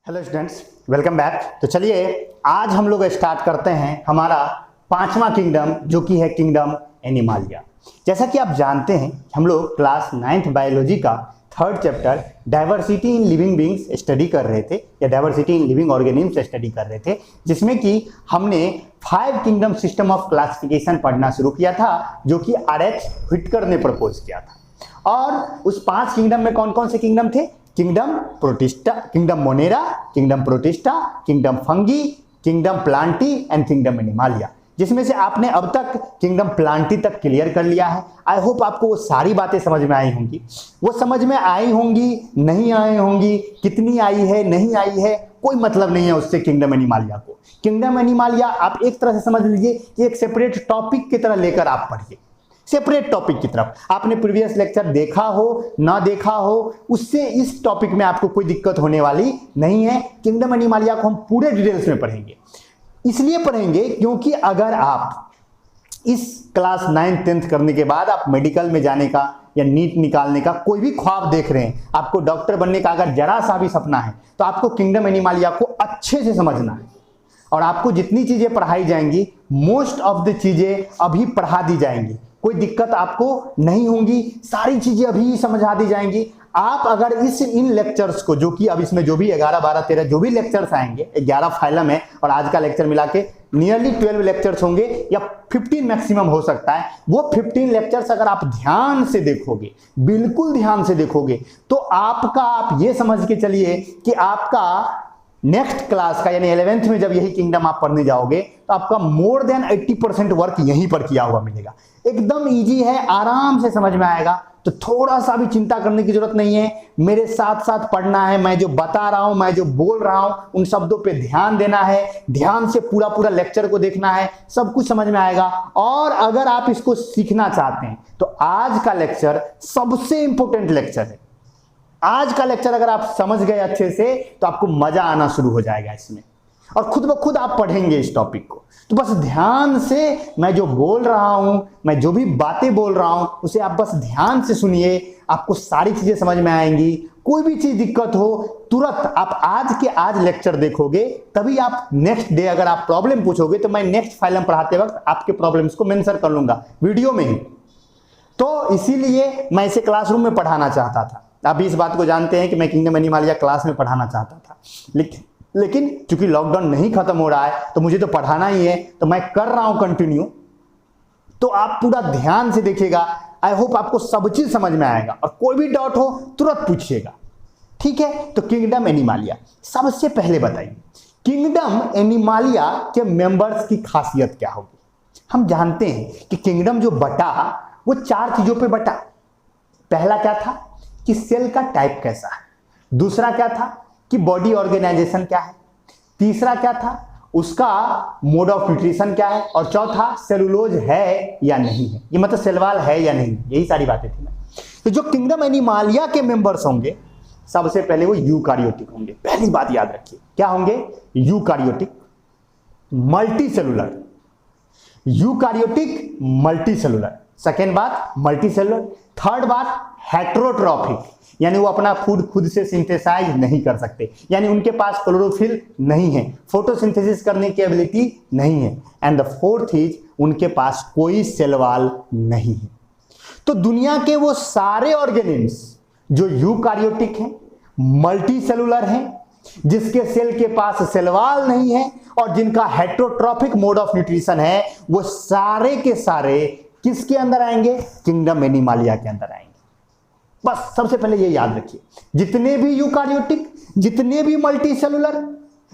Hello students, welcome back. तो चलिए आज हम लोग स्टार्ट करते हैं हमारा पांचवा किंगडम जो कि है किंगडम एनिमालिया। जैसा कि आप जानते हैं हम लोग क्लास 9th बायोलॉजी का third chapter diversity in living beings study कर रहे थे या diversity in living organisms study कर रहे थे, जिसमें कि हमने 5 किंगडम सिस्टम ऑफ क्लासिफिकेशन पढ़ना शुरू किया था जो कि RH व्हिटकर ने प्रपोज किया था। और उस 5 किंगडम में कौन कौन से किंगडम थे? Kingdom protista, kingdom Monera, kingdom protista, kingdom fungi, kingdom Plantae and kingdom Animalia, जिसमें से आपने अब तक किंगडम प्लांटी तक क्लियर कर लिया है। आई होप आपको वो सारी बातें समझ में आई होंगी। वो समझ में आई होंगी, नहीं आई होंगी, कितनी आई है, नहीं आई है, कोई मतलब नहीं है उससे किंगडम एनिमालिया को। किंगडम एनिमालिया आप एक तरह से समझ लीजिए कि एक सेपरेट टॉपिक की तरह लेकर आप पढ़िए, सेपरेट टॉपिक की तरफ। आपने प्रीवियस लेक्चर देखा हो ना देखा हो, उससे इस टॉपिक में आपको कोई दिक्कत होने वाली नहीं है। किंगडम एनिमालिया को हम पूरे डिटेल्स में पढ़ेंगे। इसलिए पढ़ेंगे क्योंकि अगर आप इस क्लास 9th 10th करने के बाद आप मेडिकल में जाने का या नीट निकालने का कोई भी ख्वाब देख रहे हैं, आपको डॉक्टर बनने का अगर जरा सा भी सपना है, तो आपको किंगडम एनिमालिया को अच्छे से समझना है। और आपको जितनी चीजें पढ़ाई जाएंगी, मोस्ट ऑफ द चीजें अभी पढ़ा दी जाएंगी, कोई दिक्कत आपको नहीं होंगी, सारी चीजें अभी समझा दी जाएंगी। आप अगर इन लेक्चर्स को, जो कि अब इसमें जो भी 11, 12, 13 जो भी लेक्चर्स आएंगे, 11 फाइलम है और आज का लेक्चर मिला के नियरली 12 लेक्चर्स होंगे या 15 मैक्सिमम हो सकता है। वो 15 लेक्चर्स अगर आप ध्यान से देखोगे, बिल्कुल ध्यान से देखोगे, तो आप ये समझ के चलिए कि आपका नेक्स्ट क्लास का यानी 11th में जब यही किंगडम आप पढ़ने जाओगे तो आपका मोर देन 80% वर्क यहीं पर किया हुआ मिलेगा। एकदम इजी है, आराम से समझ में आएगा, तो थोड़ा सा भी चिंता करने की जरूरत नहीं है। मेरे साथ साथ पढ़ना है, मैं जो बता रहा हूं, मैं जो बोल रहा हूं, उन शब्दों पे ध्यान देना है, ध्यान से पूरा पूरा लेक्चर को देखना है, सब कुछ समझ में आएगा। और अगर आप इसको सीखना चाहते हैं तो आज का लेक्चर सबसे इंपॉर्टेंट लेक्चर है। आज का लेक्चर अगर आप समझ गए अच्छे से तो आपको मजा आना शुरू हो जाएगा इसमें, और खुद ब खुद आप पढ़ेंगे इस टॉपिक को। तो बस ध्यान से मैं जो बोल रहा हूं, मैं जो भी बातें बोल रहा हूं, उसे आप बस ध्यान से सुनिए, आपको सारी चीजें समझ में आएंगी। कोई भी चीज दिक्कत हो तुरंत आप आज के आज लेक्चर देखोगे, तभी आप नेक्स्ट डे अगर आप प्रॉब्लम पूछोगे तो मैं नेक्स्ट फाइलम पढ़ाते वक्त आपके प्रॉब्लम्स को मेंशन कर लूंगा वीडियो में ही। तो इसीलिए मैं इसे क्लासरूम में पढ़ाना चाहता था। आप इस बात को जानते हैं कि मैं किंगडम एनिमालिया क्लास में पढ़ाना चाहता था, लेकिन चूंकि लॉकडाउन नहीं खत्म हो रहा है तो मुझे तो पढ़ाना ही है, तो मैं कर रहा हूं कंटिन्यू। तो आप पूरा ध्यान से देखिएगा, आई होप आपको सब चीज समझ में आएगा, और कोई भी डाउट हो तुरंत पूछिएगा, ठीक है? तो किंगडम एनिमालिया सबसे पहले बताइए, किंगडम एनिमालिया के मेंबर्स की खासियत क्या होगी? हम जानते हैं कि किंगडम जो बटा वो 4 चीजों पे बटा। पहला क्या था कि सेल का टाइप कैसा है, दूसरा क्या था कि बॉडी ऑर्गेनाइजेशन क्या है, तीसरा क्या था उसका मोड ऑफ न्यूट्रिशन क्या है, और चौथा सेलुलोज है या नहीं है, ये मतलब सेलवाल है या नहीं, यही सारी बातें थी। तो जो किंगडम एनिमालिया के मेंबर्स होंगे, सबसे पहले वो यूकारियोटिक होंगे। पहली बात याद रखिए, क्या होंगे? Eukaryotic multi cellular, eukaryotic multi cellular. Second बात मल्टी सेलुलर। थर्ड बात हेटेरोट्रॉफिक, यानी वो अपना फूड खुद से सिंथेसाइज नहीं कर सकते, यानी उनके पास क्लोरोफिल नहीं है, फोटोसिंथेसिस करने की एबिलिटी नहीं है। एंड द फोर्थ इज उनके पास कोई सेल वॉल नहीं है। तो दुनिया के वो सारे ऑर्गेनिम्स जो यूकारियोटिक हैं, मल्टी सेलुलर हैं, जिसके सेल के पास सेल वॉल नहीं है और जिनका हेटेरोट्रॉफिक मोड ऑफ न्यूट्रिशन है, वो सारे के सारे किसके अंदर आएंगे? किंगडम एनिमालिया के अंदर आएंगे। बस सबसे पहले ये याद रखिए, जितने भी यूकारियोटिक, जितने भी multi cellular,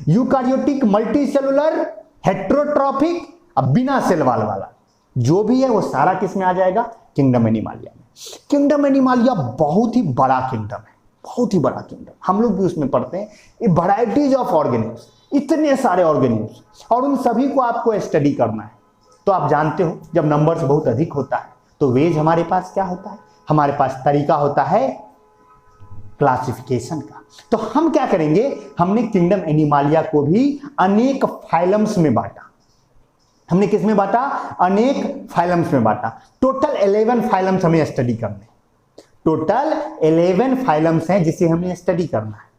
eukaryotic, multi cellular, heterotrophic, अब बिना सेल वॉल वाला जो भी है, वो सारा किस में आ जाएगा? किंगडम एनिमालिया में। किंगडम एनिमालिया बहुत ही बड़ा किंगडम है, बहुत ही बड़ा किंगडम। हम लोग भी उसमें पढ़ते हैं, ये वैरायटीज ऑफ ऑर्गेनिम्स, इतने सारे ऑर्गेनिम्स, और उन सभी को आपको स्टडी करना है। तो आप जानते हो जब नंबर्स बहुत अधिक होता है तो वेज हमारे पास क्या होता है? हमारे पास तरीका होता है क्लासिफिकेशन का। तो हम क्या करेंगे, हमने किंगडम एनिमालिया को भी अनेक फाइलम्स में बांटा। हमने किस में बांटा? अनेक फाइलम्स में बांटा। टोटल 11 फाइलम्स हमें स्टडी करने, टोटल 11 फाइलम्स हैं जिसे हमें स्टडी करना है।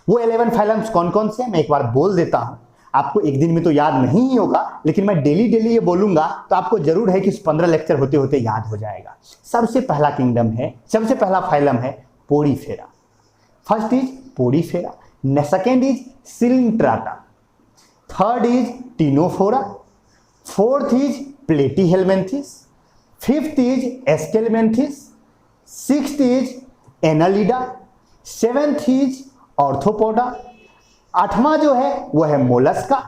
वो 11 फाइलम्स कौन कौन से हैं मैं एक बार बोल देता हूं, आपको एक दिन में तो याद नहीं ही होगा, लेकिन मैं डेली डेली ये बोलूंगा तो आपको जरूर है कि 15 लेक्चर होते होते याद हो जाएगा। सबसे पहला किंगडम है, सबसे पहला फाइलम है Porifera. First is Porifera, second is Coelenterata, third is Ctenophora, fourth is Platyhelminthes, fifth is Aschelminthes, sixth is Annelida, seventh is Arthropoda, आठवां जो है वो है मोलस्का,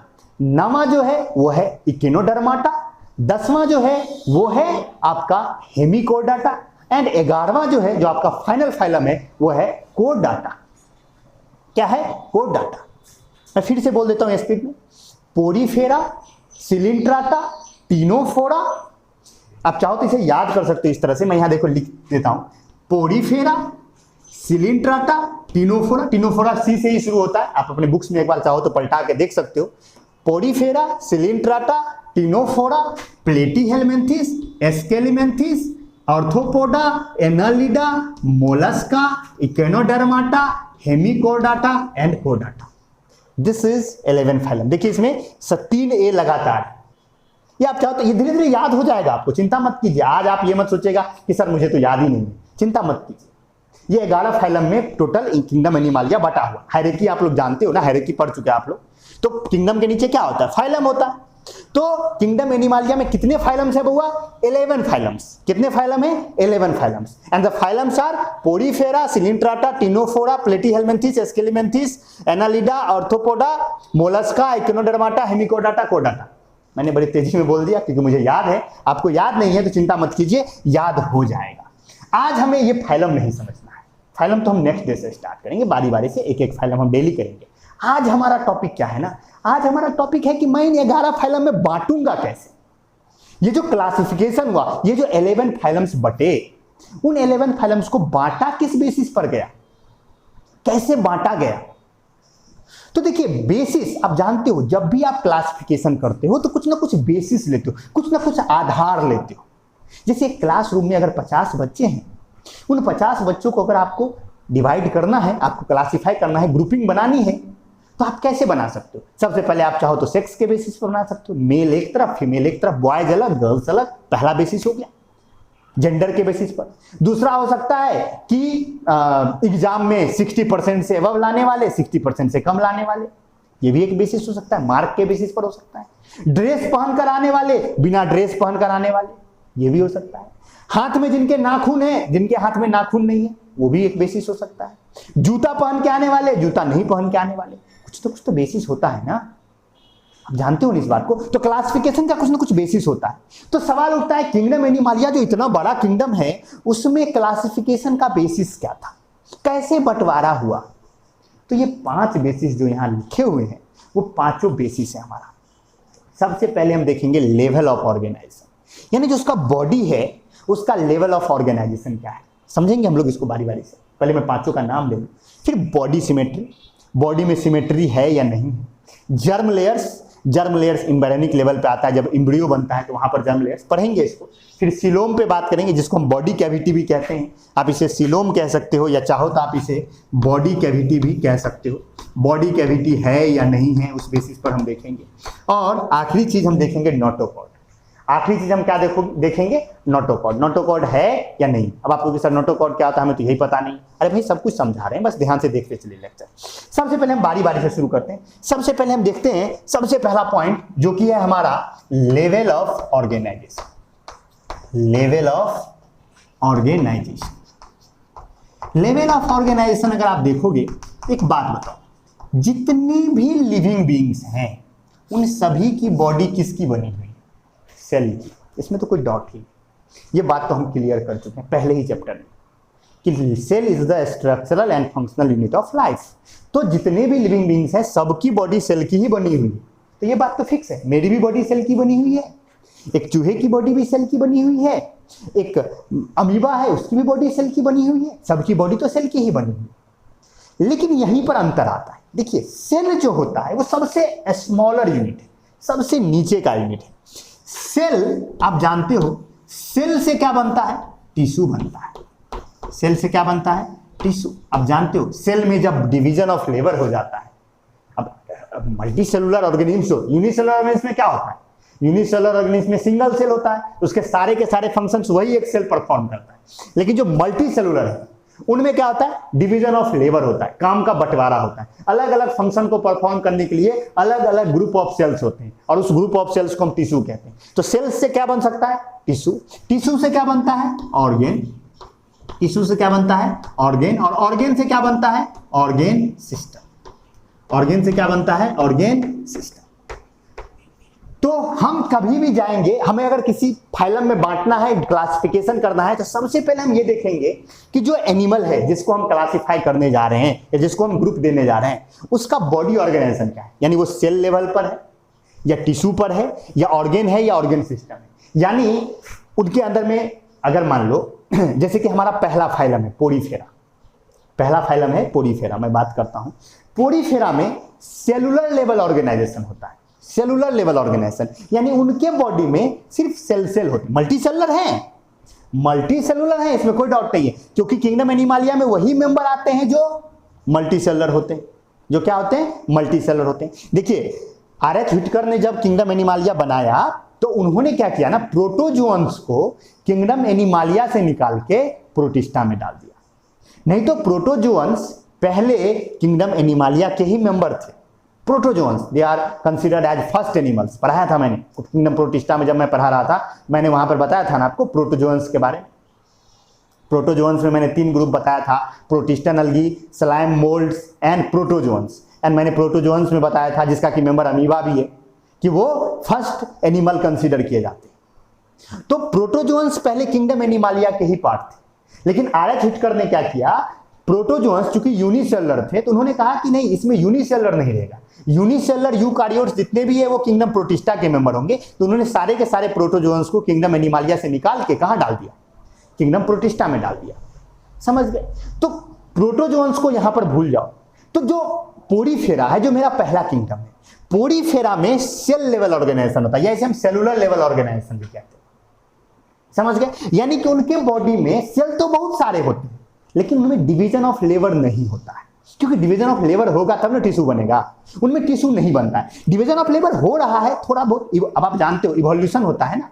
नवां जो है वो है इकिनोडर्माटा, 10वां जो है वो है आपका हेमिकोडाटा एंड 11वां जो है जो आपका फाइनल फाइलम है वो है कोडाटा। क्या है? कोडाटा। मैं फिर से बोल देता हूं स्पीड में, पोरीफेरा, सिलिंट्राटा, टिनोफोरा। आप चाहो तो इसे याद कर सकते हो इस तरह से, मैं यहां देखो लिख देता हूं, पोरीफेरा, सिलिंट्राटा, टिनोफोरा। टिनोफोरा सी से ही शुरू होता है, आप अपने बुक्स में एक बार चाहो तो पलटा के देख सकते हो। Porifera, Coelenterata, Ctenophora, Platyhelminthes, Aschelminthes, Arthropoda, Annelida, Mollusca, Echinodermata, Hemichordata and कोडाटा। This is 11 phylum. देखिए इसमें 3 ए लगातार, ये आप चाहो तो ये धीरे धीरे याद हो जाएगा आपको, चिंता मत कीजिए। आज आप ये मत सोचेगा कि सर मुझे तो याद ही नहीं है, चिंता मत कीजिए। ये 11 फाइलम में टोटल किंगडम एनिमालिया बटा हुआ। हायरार्की आप लोग जानते हो ना, हायरार्की पढ़ चुके हैं आप लोग। तो किंगडम के नीचे क्या होता है? फाइलम होता है। तो किंगडम एनिमालिया में कितने फाइलम्स है बउआ? 11 फाइलम्स। कितने फाइलम है? 11 phylums. And the phylums are Porifera, Coelenterata, Ctenophora, Platyhelminthes, Aschelminthes, Annelida, Arthropoda, Mollusca, Echinodermata, Hemichordata, कोडाटा। मैंने बड़ी तेजी में बोल दिया क्योंकि मुझे याद है, आपको याद नहीं है तो चिंता मत कीजिए, याद हो जाएगा। आज हमें ये फाइलम नहीं समझना है, फाइलम तो हम नेक्स्ट डे से स्टार्ट करेंगे, बारी बारी से एक एक फाइलम हम डेली करेंगे। आज हमारा टॉपिक क्या है ना, आज हमारा टॉपिक है कि मैं इन 11 फाइलम में बांटूंगा कैसे। ये जो क्लासिफिकेशन हुआ, ये जो 11 फाइलम्स बटे, उन 11 फाइलम्स को बांटा किस बेसिस पर गया, कैसे बांटा गया? तो देखिए बेसिस, आप जानते हो जब भी आप क्लासिफिकेशन करते हो तो कुछ ना कुछ बेसिस लेते हो, कुछ ना कुछ आधार लेते हो। जैसे क्लासरूम में अगर 50 बच्चे हैं, उन 50 बच्चों को अगर आपको डिवाइड करना है, आपको क्लासिफाई करना है, ग्रुपिंग बनानी है, तो आप कैसे बना सकते हो? सबसे पहले आप चाहो तो सेक्स के बेसिस पर बना सकते हो, मेल एक तरफ, फीमेल एक तरफ, बॉयज अलग, गर्ल्स अलग, पहला बेसिस हो गया जेंडर के बेसिस पर। दूसरा हो सकता है कि एग्जाम में 60% से अबव लाने वाले, 60% से कम लाने वाले, ये भी एक बेसिस हो सकता है, मार्क के बेसिस पर हो सकता है। ड्रेस पहन कर आने वाले, बिना ड्रेस पहन कर आने वाले, ये भी हो सकता है। हाथ में जिनके नाखून है, जिनके हाथ में नाखून नहीं है, वो भी एक बेसिस हो सकता है। जूता पहन के आने वाले, जूता नहीं पहन के आने वाले, कुछ तो बेसिस होता है ना, आप जानते हो इस बात को। तो क्लासिफिकेशन का कुछ ना कुछ बेसिस होता है। तो सवाल उठता है किंगडम एनिमालिया जो इतना बड़ा किंगडम है, उसमें क्लासिफिकेशन का बेसिस क्या था, कैसे बंटवारा हुआ? तो ये 5 बेसिस जो यहां लिखे हुए हैं, वो 5 बेसिस है हमारा। सबसे पहले हम देखेंगे लेवल ऑफ ऑर्गेनाइजेशन, यानी जो उसका बॉडी है उसका लेवल ऑफ ऑर्गेनाइजेशन क्या है, समझेंगे हम लोग इसको बारी बारी से। पहले मैं 5 का नाम ले लूं, फिर बॉडी सिमेट्री, बॉडी में सिमेट्री है या नहीं है। Germ layers, germ layers embryonic level पे आता है, जब एम्ब्रियो बनता है तो वहां पर जर्म लेयर्स पढ़ेंगे इसको। फिर सीलोम पे बात करेंगे, जिसको हम बॉडी कैविटी भी कहते हैं, आप इसे सीलोम कह सकते हो या चाहो तो आप इसे बॉडी कैविटी भी कह सकते हो। बॉडी कैविटी है या नहीं है उस बेसिस पर हम देखेंगे। और आखिरी चीज हम देखेंगे नोटोकॉर्ड। आखिरी चीज हम क्या देखेंगे? नोटोकॉर्ड। नोटोकॉर्ड है या नहीं। अब आपको कि सर नोटोकॉर्ड क्या होता है, हमें तो यही पता नहीं। अरे भाई सब कुछ समझा रहे हैं, बस ध्यान से देखते चलिए लेक्चर। सबसे पहले हम बारी बारी से शुरू करते हैं। सबसे पहले हम देखते हैं सबसे पहला पॉइंट जो कि है हमारा level of organisation. Level of organisation, level of organisation अगर आप देखोगे, एक बात बताओ, जितनी भी लिविंग बीइंग्स हैं उन सभी की बॉडी किसकी बनी हुई है? सेल की। इसमें तो कोई डाउट ही, ये बात तो हम क्लियर कर चुके हैं पहले ही चैप्टर में कि cell is the structural and functional unit of life. तो जितने भी लिविंग बीइंग्स हैं सबकी बॉडी सेल की ही बनी हुई है। तो ये बात तो फिक्स है, मेरी भी बॉडी सेल की बनी हुई है, एक चूहे की बॉडी भी सेल की बनी हुई है, एक अमीबा है उसकी भी बॉडी सेल की बनी हुई है, सबकी बॉडी तो सेल की ही बनी हुई है। लेकिन यहीं पर अंतर आता है। देखिए सेल जो होता है वो सबसे स्मॉलर यूनिट है, सबसे नीचे का यूनिट है। सेल आप जानते हो, सेल से क्या बनता है? टिश्यू बनता है। सेल से क्या बनता है? टिश्यू। अब जानते हो सेल में जब डिवीजन ऑफ लेबर हो जाता है, अब multi cellular organism, unicellular organism में क्या होता है, यूनिसेलुलर ऑर्गेनिज्म में सिंगल सेल होता है, उसके सारे के सारे फंक्शंस वही एक सेल परफॉर्म करता है। लेकिन जो मल्टी सेलुलर है उनमें क्या होता है, डिवीजन ऑफ लेबर होता है, काम का बंटवारा होता है, अलग अलग फंक्शन को परफॉर्म करने के लिए अलग अलग ग्रुप ऑफ सेल्स होते हैं और उस ग्रुप ऑफ सेल्स को हम टिश्यू कहते हैं। तो सेल्स से क्या बन सकता है, टिश्यू, टिश्यू से क्या बनता है, ऑर्गेन, टिश्यू से क्या बनता है, ऑर्गेन, और ऑर्गेन से क्या बनता है, ऑर्गेन सिस्टम, ऑर्गेन से क्या बनता है, ऑर्गेन सिस्टम। तो हम कभी भी जाएंगे, हमें अगर किसी फाइलम में बांटना है, क्लासिफिकेशन करना है, तो सबसे पहले हम ये देखेंगे कि जो एनिमल है जिसको हम क्लासिफाई करने जा रहे हैं या जिसको हम ग्रुप देने जा रहे हैं, उसका बॉडी ऑर्गेनाइजेशन क्या है, यानी वो सेल लेवल पर है या टिश्यू पर है या ऑर्गेन है या ऑर्गेन सिस्टम है। यानी उनके अंदर में अगर मान लो जैसे कि हमारा पहला फाइलम है पोरीफेरा, पहला फाइलम है पोरीफेरा, मैं बात करता हूं पोरीफेरा में सेलुलर लेवल ऑर्गेनाइजेशन होता है, सेलुलर लेवल ऑर्गेनाइजेशन, यानी उनके बॉडी में सिर्फ सेल होते हैं, मल्टी सेलुलर हैं, मल्टी सेलुलर हैं, इसमें कोई डाउट नहीं है, क्योंकि किंगडम एनिमालिया में वही मेंबर आते हैं जो मल्टी सेलुलर होते हैं, जो क्या होते हैं, मल्टी सेलुलर होते हैं। देखिए आर.एच. व्हिटकर ने जब किंगडम एनिमालिया बनाया तो उन्होंने क्या किया ना, प्रोटोजोअन्स को किंगडम एनिमालिया से निकाल के प्रोटिस्टा में डाल दिया। नहीं तो प्रोटोजोअन्स पहले किंगडम एनिमालिया के ही मेंबर थे। Protozoans they are considered as first animals, पढ़ाया था मैंने किंगडम प्रोटिस्टा में, जब मैं पढ़ा रहा था मैंने वहां पर बताया था ना आपको प्रोटोजोअन्स के बारे में। प्रोटोजोअन्स में मैंने 3 ग्रुप बताया था, protistan algae, slime moulds and protozoans. And मैंने प्रोटोजोअन्स में बताया था, जिसका कि मेंबर अमीबा भी है, कि वो फर्स्ट एनिमल कंसीडर किए जाते हैं। तो प्रोटोजोअन्स पहले किंगडम एनिमालिया के ही पार्ट थे, लेकिन आर.एच. व्हिटकर ने क्या किया, प्रोटोजोअन्स चूंकि यूनिसेलुलर थे तो उन्होंने कहा कि नहीं, इसमें यूनिसेलुलर नहीं रहेगा, यूनिसेलुलर यूकारियोट्स जितने भी है वो किंगडम प्रोटिस्टा के मेंबर होंगे। तो उन्होंने सारे के सारे प्रोटोजोअन्स को किंगडम एनिमालिया से निकाल के कहां डाल दिया, किंगडम प्रोटिस्टा में डाल दिया। समझ गए? तो प्रोटोजोअन्स को यहां पर भूल जाओ। तो जो पोरीफेरा है, जो मेरा पहला किंगडम है, पोरीफेरा में सेल लेवल ऑर्गेनाइजेशन होता है, या इसे हम सेलुलर लेवल ऑर्गेनाइजेशन भी कहते हैं। समझ गए? यानी कि उनके बॉडी में सेल तो बहुत सारे होते हैं, लेकिन उनमें डिवीजन ऑफ लेबर नहीं होता है, क्योंकि डिवीजन ऑफ लेबर होगा तब ना टिश्यू बनेगा, उनमें टिश्यू नहीं बनता है। डिवीजन ऑफ लेबर हो रहा है थोड़ा बहुत, अब आप जानते हो इवोल्यूशन होता है ना,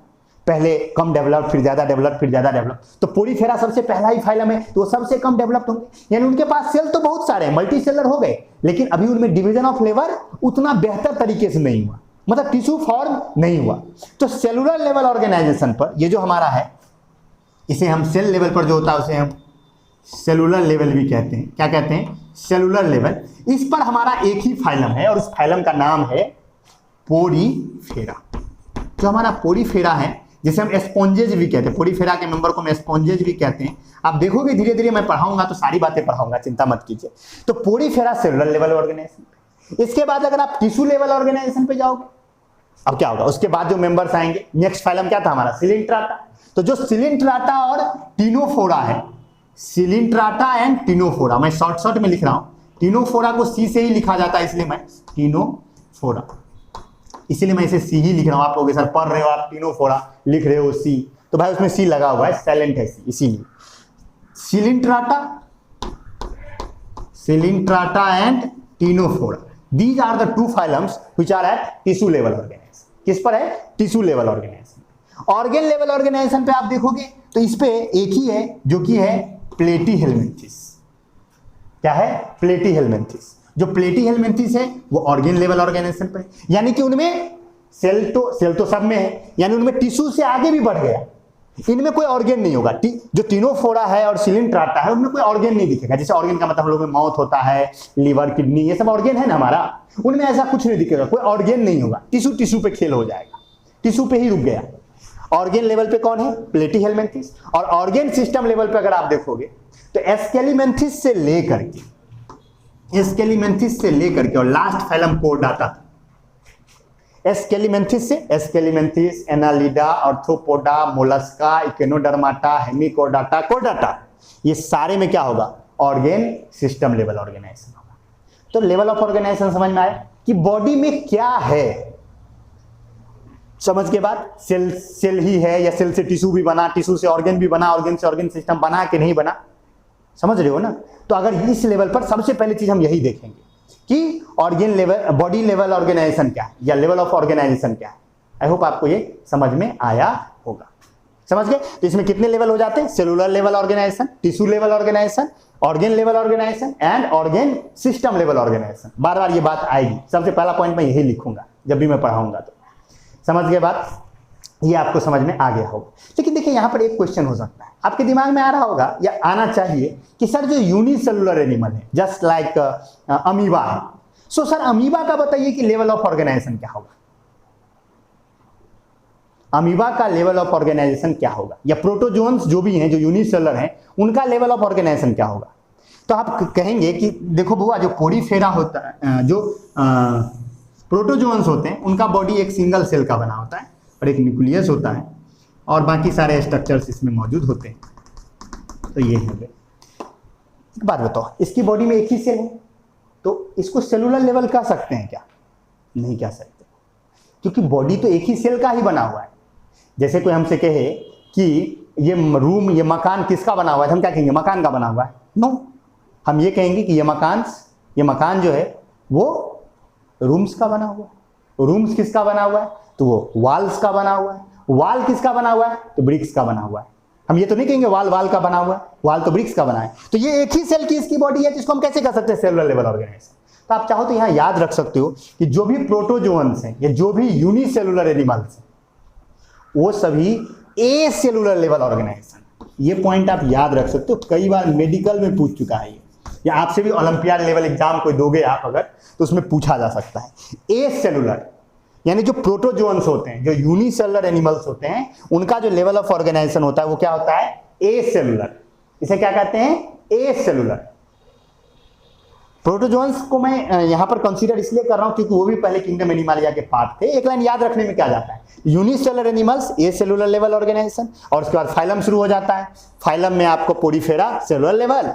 पहले कम डेवलप, फिर ज्यादा डेवलप, फिर ज्यादा डेवलप। तो पोरीफेरा सबसे पहला ही फाइलम है, तो वो सबसे कम डेवलप्ड होंगे, यानी उनके पास सेल तो बहुत सारे हैं, मल्टी सेलर हो गए, लेकिन अभी उनमें डिवीजन ऑफ लेबर उतना बेहतर तरीके से नहीं हुआ, मतलब टिश्यू फॉर्म नहीं हुआ। तो सेलुलर लेवल ऑर्गेनाइजेशन पर ये जो हमारा है, इसे हम सेल लेवल पर जो होता है उसे हम सेलुलर लेवल भी कहते हैं। क्या कहते हैं? Cellular level. इस पर हमारा एक ही फाइलम है और उस फाइलम का नाम है पोरीफेरा। जो हमारा पोरीफेरा है, जिसे हम एस्पोंजेज भी कहते हैं, पोरीफेरा के मेंबर को हम एस्पोंजेज भी कहते हैं। आप देखोगे धीरे धीरे मैं पढ़ाऊंगा तो सारी बातें पढ़ाऊंगा, चिंता मत कीजिए। तो पोरीफेरा सेलुलर लेवल ऑर्गेनाइजेशन। इसके बाद अगर आप टिश्यू लेवल ऑर्गेनाइजेशन पे जाओगे, अब क्या होगा, उसके बाद जो मेंबर्स आएंगे, नेक्स्ट फाइलम क्या था हमारा, सिलिंट्राटा। तो जो सिलिंट्राटा और टिनोफोरा है, सिलिंट्राटा एंड टिनोफोरा, मैं शॉर्ट में लिख रहा हूं, टिनोफोरा को सी से ही लिखा जाता है, इसलिए मैं टिनोफोरा, इसीलिए मैं इसे सी ही लिख रहा हूं। आप लोग सर पढ़ रहे हो, आप टिनोफोरा लिख रहे हो सी, तो भाई उसमें सी लगा हुआ है, साइलेंट है सी, इसीलिए Coelenterata and Ctenophora, these are the 2 phylums which are at tissue level organisation. किस पर है? Tissue level organisation. Organ level organisation पे आप देखोगे तो इस पे एक ही है, जो कि है प्लेटीहेल्मिन्थेस। क्या है? प्लेटीहेल्मिन्थेस। जो प्लेटीहेल्मिन्थेस है वो ऑर्गेन लेवल ऑर्गेनाइजेशन पे, यानी कि उनमें सेल तो सब में है, यानी उनमें टिश्यू से आगे भी बढ़ गया, इनमें कोई ऑर्गेन नहीं होगा। जो टिनोफोरा है और सिलिंट्राटा है उनमें कोई ऑर्गेन नहीं दिखेगा। जैसे ऑर्गेन का मतलब हम लोग में माउथ होता है, लीवर, किडनी, ये सब ऑर्गेन है ना हमारा, उनमें ऐसा कुछ नहीं दिखेगा, कोई ऑर्गेन नहीं होगा, टिश्यू पे खेल हो जाएगा, टिश्यू पे ही रुक गया। ऑर्गेन लेवल पे कौन है? प्लेटीहेल्मिन्थेस। और ऑर्गेन सिस्टम लेवल पे अगर आप देखोगे तो एस्केलिमेंथिस से लेकर के और लास्ट फाइलम कोर्डाटा था। एस्केलिमेंथिस, एनालिडा, आर्थ्रोपोडा, मोलस्का, इकेनोडर्माटा, हेमिकोर्डाटा, कोर्डाटा, ये सारे में क्या होगा? ऑर्गेन सिस्टम लेवल ऑर्गेनाइजेशन होगा। तो लेवल ऑफ ऑर्गेनाइजेशन समझ में आया कि बॉडी में क्या है। समझ के बाद सेल ही है, या सेल से टिश्यू भी बना, टिश्यू से ऑर्गेन भी बना, ऑर्गेन से ऑर्गेन सिस्टम बना कि नहीं बना, समझ रहे हो ना। तो अगर इस लेवल पर सबसे पहले चीज हम यही देखेंगे कि organ level, body level organisation क्या है या लेवल ऑफ ऑर्गेनाइजेशन क्या है। आई होप आपको ये समझ में आया होगा। समझ गए। तो इसमें कितने लेवल हो जाते हैं, cellular level organisation, tissue level organisation, organ level organisation and organ system level organisation. बार बार ये बात आएगी, सबसे पहला पॉइंट मैं यही लिखूंगा जब भी मैं पढ़ाऊंगा। तो समझ गए बात, ये आपको समझ में आ गया होगा। लेकिन देखिए यहाँ पर एक क्वेश्चन हो सकता है, आपके दिमाग में आ रहा होगा या आना चाहिए कि सर जो यूनिसेलुलर एनिमल है जस्ट लाइक अमीबा है, सो सर अमीबा का बताइए कि लेवल ऑफ ऑर्गेनाइजेशन क्या होगा। अमीबा का लेवल ऑफ ऑर्गेनाइजेशन क्या होगा, या प्रोटोजोन्स जो भी हैं जो यूनिसेलुलर हैं उनका लेवल ऑफ ऑर्गेनाइजेशन क्या होगा। तो आप कहेंगे कि देखो बुआ, जो पोरीफेरा होता है, जो प्रोटोजोन्स होते हैं उनका बॉडी एक सिंगल सेल का बना होता है और एक न्यूक्लियस होता है और बाकी सारे स्ट्रक्चर्स इसमें मौजूद होते हैं। तो ये है। एक बात बताओ, इसकी बॉडी में एक ही सेल है तो इसको सेलुलर लेवल कह सकते हैं क्या? नहीं कह सकते, क्योंकि बॉडी तो एक ही सेल का ही बना हुआ है। जैसे कोई हमसे कहे कि ये रूम, ये मकान किसका बना हुआ है, हम क्या कहेंगे, मकान का बना हुआ है। नो, हम ये कहेंगे कि ये मकान जो है वो रूम्स का बना हुआ है। रूम्स किसका बना हुआ है, तो वो वॉल्स का बना हुआ है। वॉल किसका बना हुआ है, तो ब्रिक्स का बना हुआ है। हम ये तो नहीं कहेंगे वॉल का बना हुआ है, वॉल तो ब्रिक्स का बना है। तो ये एक ही सेल की इसकी बॉडी है, जिसको हम कैसे कह सकते हैं, सेलुलर लेवल ऑर्गेनाइजेशन। तो आप चाहो तो यहाँ याद रख सकते हो कि जो भी प्रोटोजोन्स हैं या जो भी यूनिसेलुलर एनिमल्स हैं वो सभी ए सेलुलर लेवल ऑर्गेनाइजेशन। ये पॉइंट आप याद रख सकते हो, कई बार मेडिकल में पूछ चुका है ये, या आपसे भी ओलंपियाड लेवल एग्जाम कोई दोगे आप अगर, तो उसमें पूछा जा सकता है। ए सेलुलर यानी जो प्रोटोजोन्स होते हैं, जो यूनिसेलुलर एनिमल्स होते हैं, उनका जो लेवल ऑफ ऑर्गेनाइजेशन होता है वो क्या होता है, ए सेलुलर। इसे क्या कहते हैं, ए सेलुलर। प्रोटोजोन्स को मैं यहां पर कंसीडर इसलिए कर रहा हूं क्योंकि वो भी पहले किंगडम एनिमालिया के पार्ट थे। एक लाइन याद रखने में क्या जाता है, यूनिसेलुलर एनिमल्स ए सेलुलर लेवल ऑर्गेनाइजेशन, और उसके बाद फाइलम शुरू हो जाता है। फाइलम में आपको Porifera cellular level,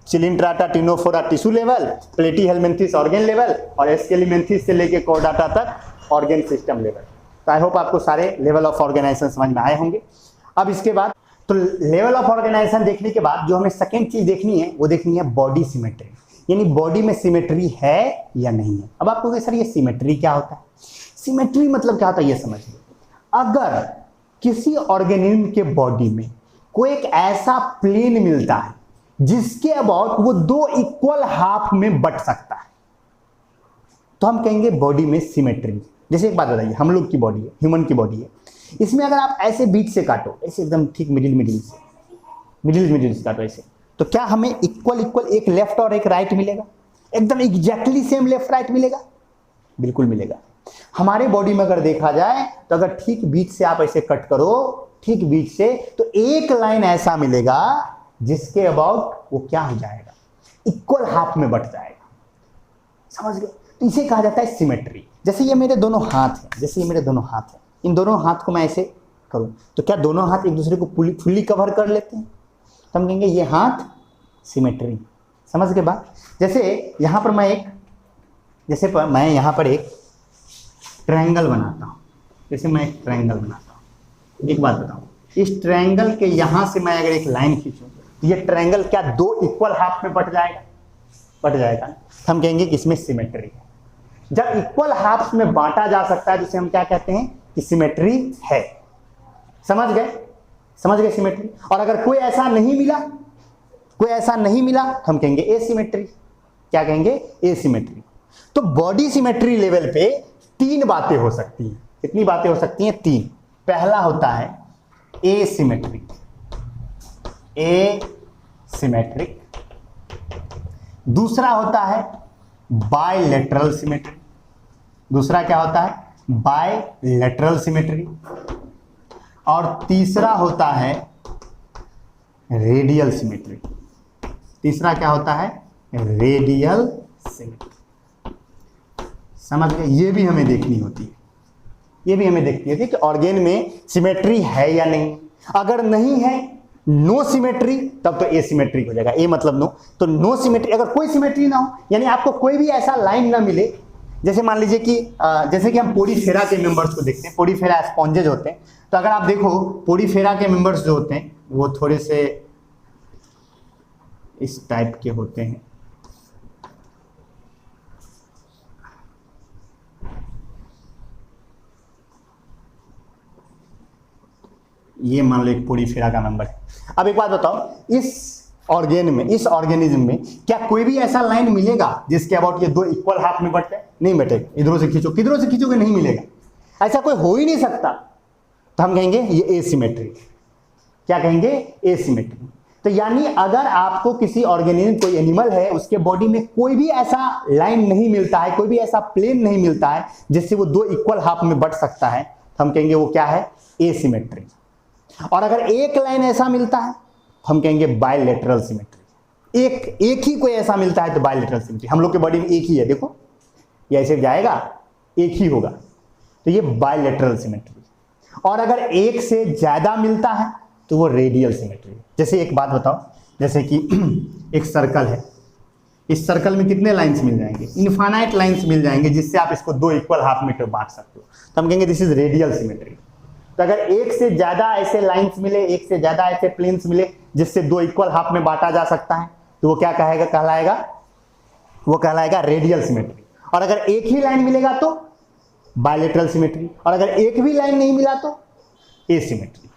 Coelenterata Ctenophora tissue level, Platyhelminthes organ level और एस्केलिमेंथिस से लेके कॉर्डाटा तक ऑर्गेन सिस्टम लेवल। तो आई होप आपको सारे लेवल ऑफ ऑर्गेनाइजेशन समझ में आए होंगे। अब इसके बाद तो लेवल ऑफ ऑर्गेनाइजेशन देखने के बाद जो हमें सेकेंड चीज देखनी है वो देखनी है बॉडी सिमेट्री, यानी बॉडी में सिमेट्री है या नहीं है। अब आपको सर ये सिमेट्री क्या होता है, सिमेट्री मतलब क्या होता है ये समझिए। अगर किसी ऑर्गेनिज्म के बॉडी में कोई एक ऐसा प्लेन मिलता है जिसके अबाउट वो दो इक्वल हाफ में बट सकता है, तो हम कहेंगे बॉडी में सिमेट्री। जैसे एक बात बताइए, हम लोग की बॉडी है, ह्यूमन की बॉडी है, इसमें अगर आप ऐसे बीच से काटो, ऐसे एकदम ठीक मिडिल से काटो ऐसे, तो क्या हमें इक्वल एक लेफ्ट और एक राइट मिलेगा, एकदम एग्जैक्टली सेम लेफ्ट राइट मिलेगा? बिल्कुल मिलेगा। हमारे बॉडी में अगर देखा जाए तो अगर ठीक बीच से आप ऐसे कट करो, ठीक बीच से, तो एक लाइन ऐसा मिलेगा जिसके अबाउट वो क्या हो जाएगा, इक्वल हाफ में बट जाएगा। समझ गए? तो इसे कहा जाता है सिमेट्री। जैसे ये मेरे दोनों हाथ हैं, इन दोनों हाथ को मैं ऐसे करूं तो क्या दोनों हाथ एक दूसरे को फुल्ली कवर कर लेते हैं? तो हम कहेंगे ये हाथ सिमेट्री। समझ के बात? जैसे यहां पर मैं यहां पर एक ट्रायंगल बनाता हूं, एक बात बताऊं, इस ट्रायंगल के यहां से मैं अगर एक लाइन खींचूं तो ये ट्रायंगल क्या दो इक्वल हाफ में बट जाएगा? हम कहेंगे कि इसमें सिमेट्री है। जब इक्वल हाफ में बांटा जा सकता है जिसे हम क्या कहते हैं कि सिमेट्री है। समझ गए सिमेट्री। और अगर कोई ऐसा नहीं मिला तो हम कहेंगे एसिमेट्री। क्या कहेंगे? एसिमेट्री। तो बॉडी सिमेट्री लेवल पे तीन बातें हो सकती हैं। कितनी बातें हो सकती हैं? तीन। पहला होता है एसिमेट्रिक, दूसरा होता है बायलैटरल सिमेट्री, दूसरा क्या होता है? बायलैटरल सिमेट्री, और तीसरा होता है रेडियल सिमेट्री। तीसरा क्या होता है? Radial symmetry. समझ गए? ये भी हमें देखनी होती है कि ऑर्गेन में सिमेट्री है या नहीं। अगर नहीं है, नो सिमेट्री, तब तो एसिमेट्रिक हो जाएगा। ए मतलब नो, तो नो सिमेट्री। अगर कोई सिमेट्री ना हो, यानी आपको कोई भी ऐसा लाइन ना मिले, जैसे मान लीजिए कि जैसे कि हम पोरीफेरा के मेंबर्स को देखते हैं, पोरीफेरा स्पॉन्जेज होते हैं, तो अगर आप देखो पोरीफेरा के मेंबर्स जो होते हैं वो थोड़े से इस टाइप के होते हैं। ये मान लो एक पोरीफेरा का मेंबर है। अब एक बात बताओ, इस ऑर्गेन में, इस ऑर्गेनिज्म में क्या कोई भी ऐसा लाइन मिलेगा जिसके अबाउट ये दो इक्वल हाफ में बटे? नहीं बटेगा। इधरों से खींचो, किधरों से खींचोगे, नहीं मिलेगा। ऐसा कोई हो ही नहीं सकता। तो हम कहेंगे ये एसिमेट्री। क्या कहेंगे? एसिमेट्री। तो यानी अगर आपको किसी ऑर्गेनिज्म, कोई एनिमल है, उसके बॉडी में कोई भी ऐसा लाइन नहीं मिलता है, कोई भी ऐसा प्लेन नहीं मिलता है जिससे वो दो इक्वल हाफ में बट सकता है, तो हम कहेंगे वो क्या है? एसिमेट्री। और अगर एक लाइन ऐसा मिलता है हम कहेंगे बायलैटरल सिमेट्री। एक ही कोई ऐसा मिलता है तो बायलैटरल सिमेट्री। हम लोग के बॉडी में एक ही है, देखो ये ऐसे जाएगा, एक ही होगा, तो ये बायलैटरल सिमेट्री। और अगर एक से ज्यादा मिलता है तो वो रेडियल सिमेट्री। जैसे एक बात बताओ, जैसे कि एक सर्कल है, इस सर्कल में कितने लाइंस मिल जाएंगे? इनफाइनाइट लाइंस मिल जाएंगे, जिससे आप इसको दो इक्वल हाफ में बांट सकते हो। तो हम कहेंगे दिस इज रेडियल सिमेट्री। तो अगर एक से ज्यादा ऐसे लाइंस मिले, एक से ज्यादा ऐसे प्लेन्स मिले जिससे दो इक्वल हाफ में बांटा जा सकता है, तो वो क्या कहलाएगा? वो कहलाएगा रेडियल सिमेट्री। और अगर एक ही लाइन मिलेगा तो बायलैटरल सिमेट्री, और अगर एक भी लाइन नहीं मिला तो एसिमेट्री।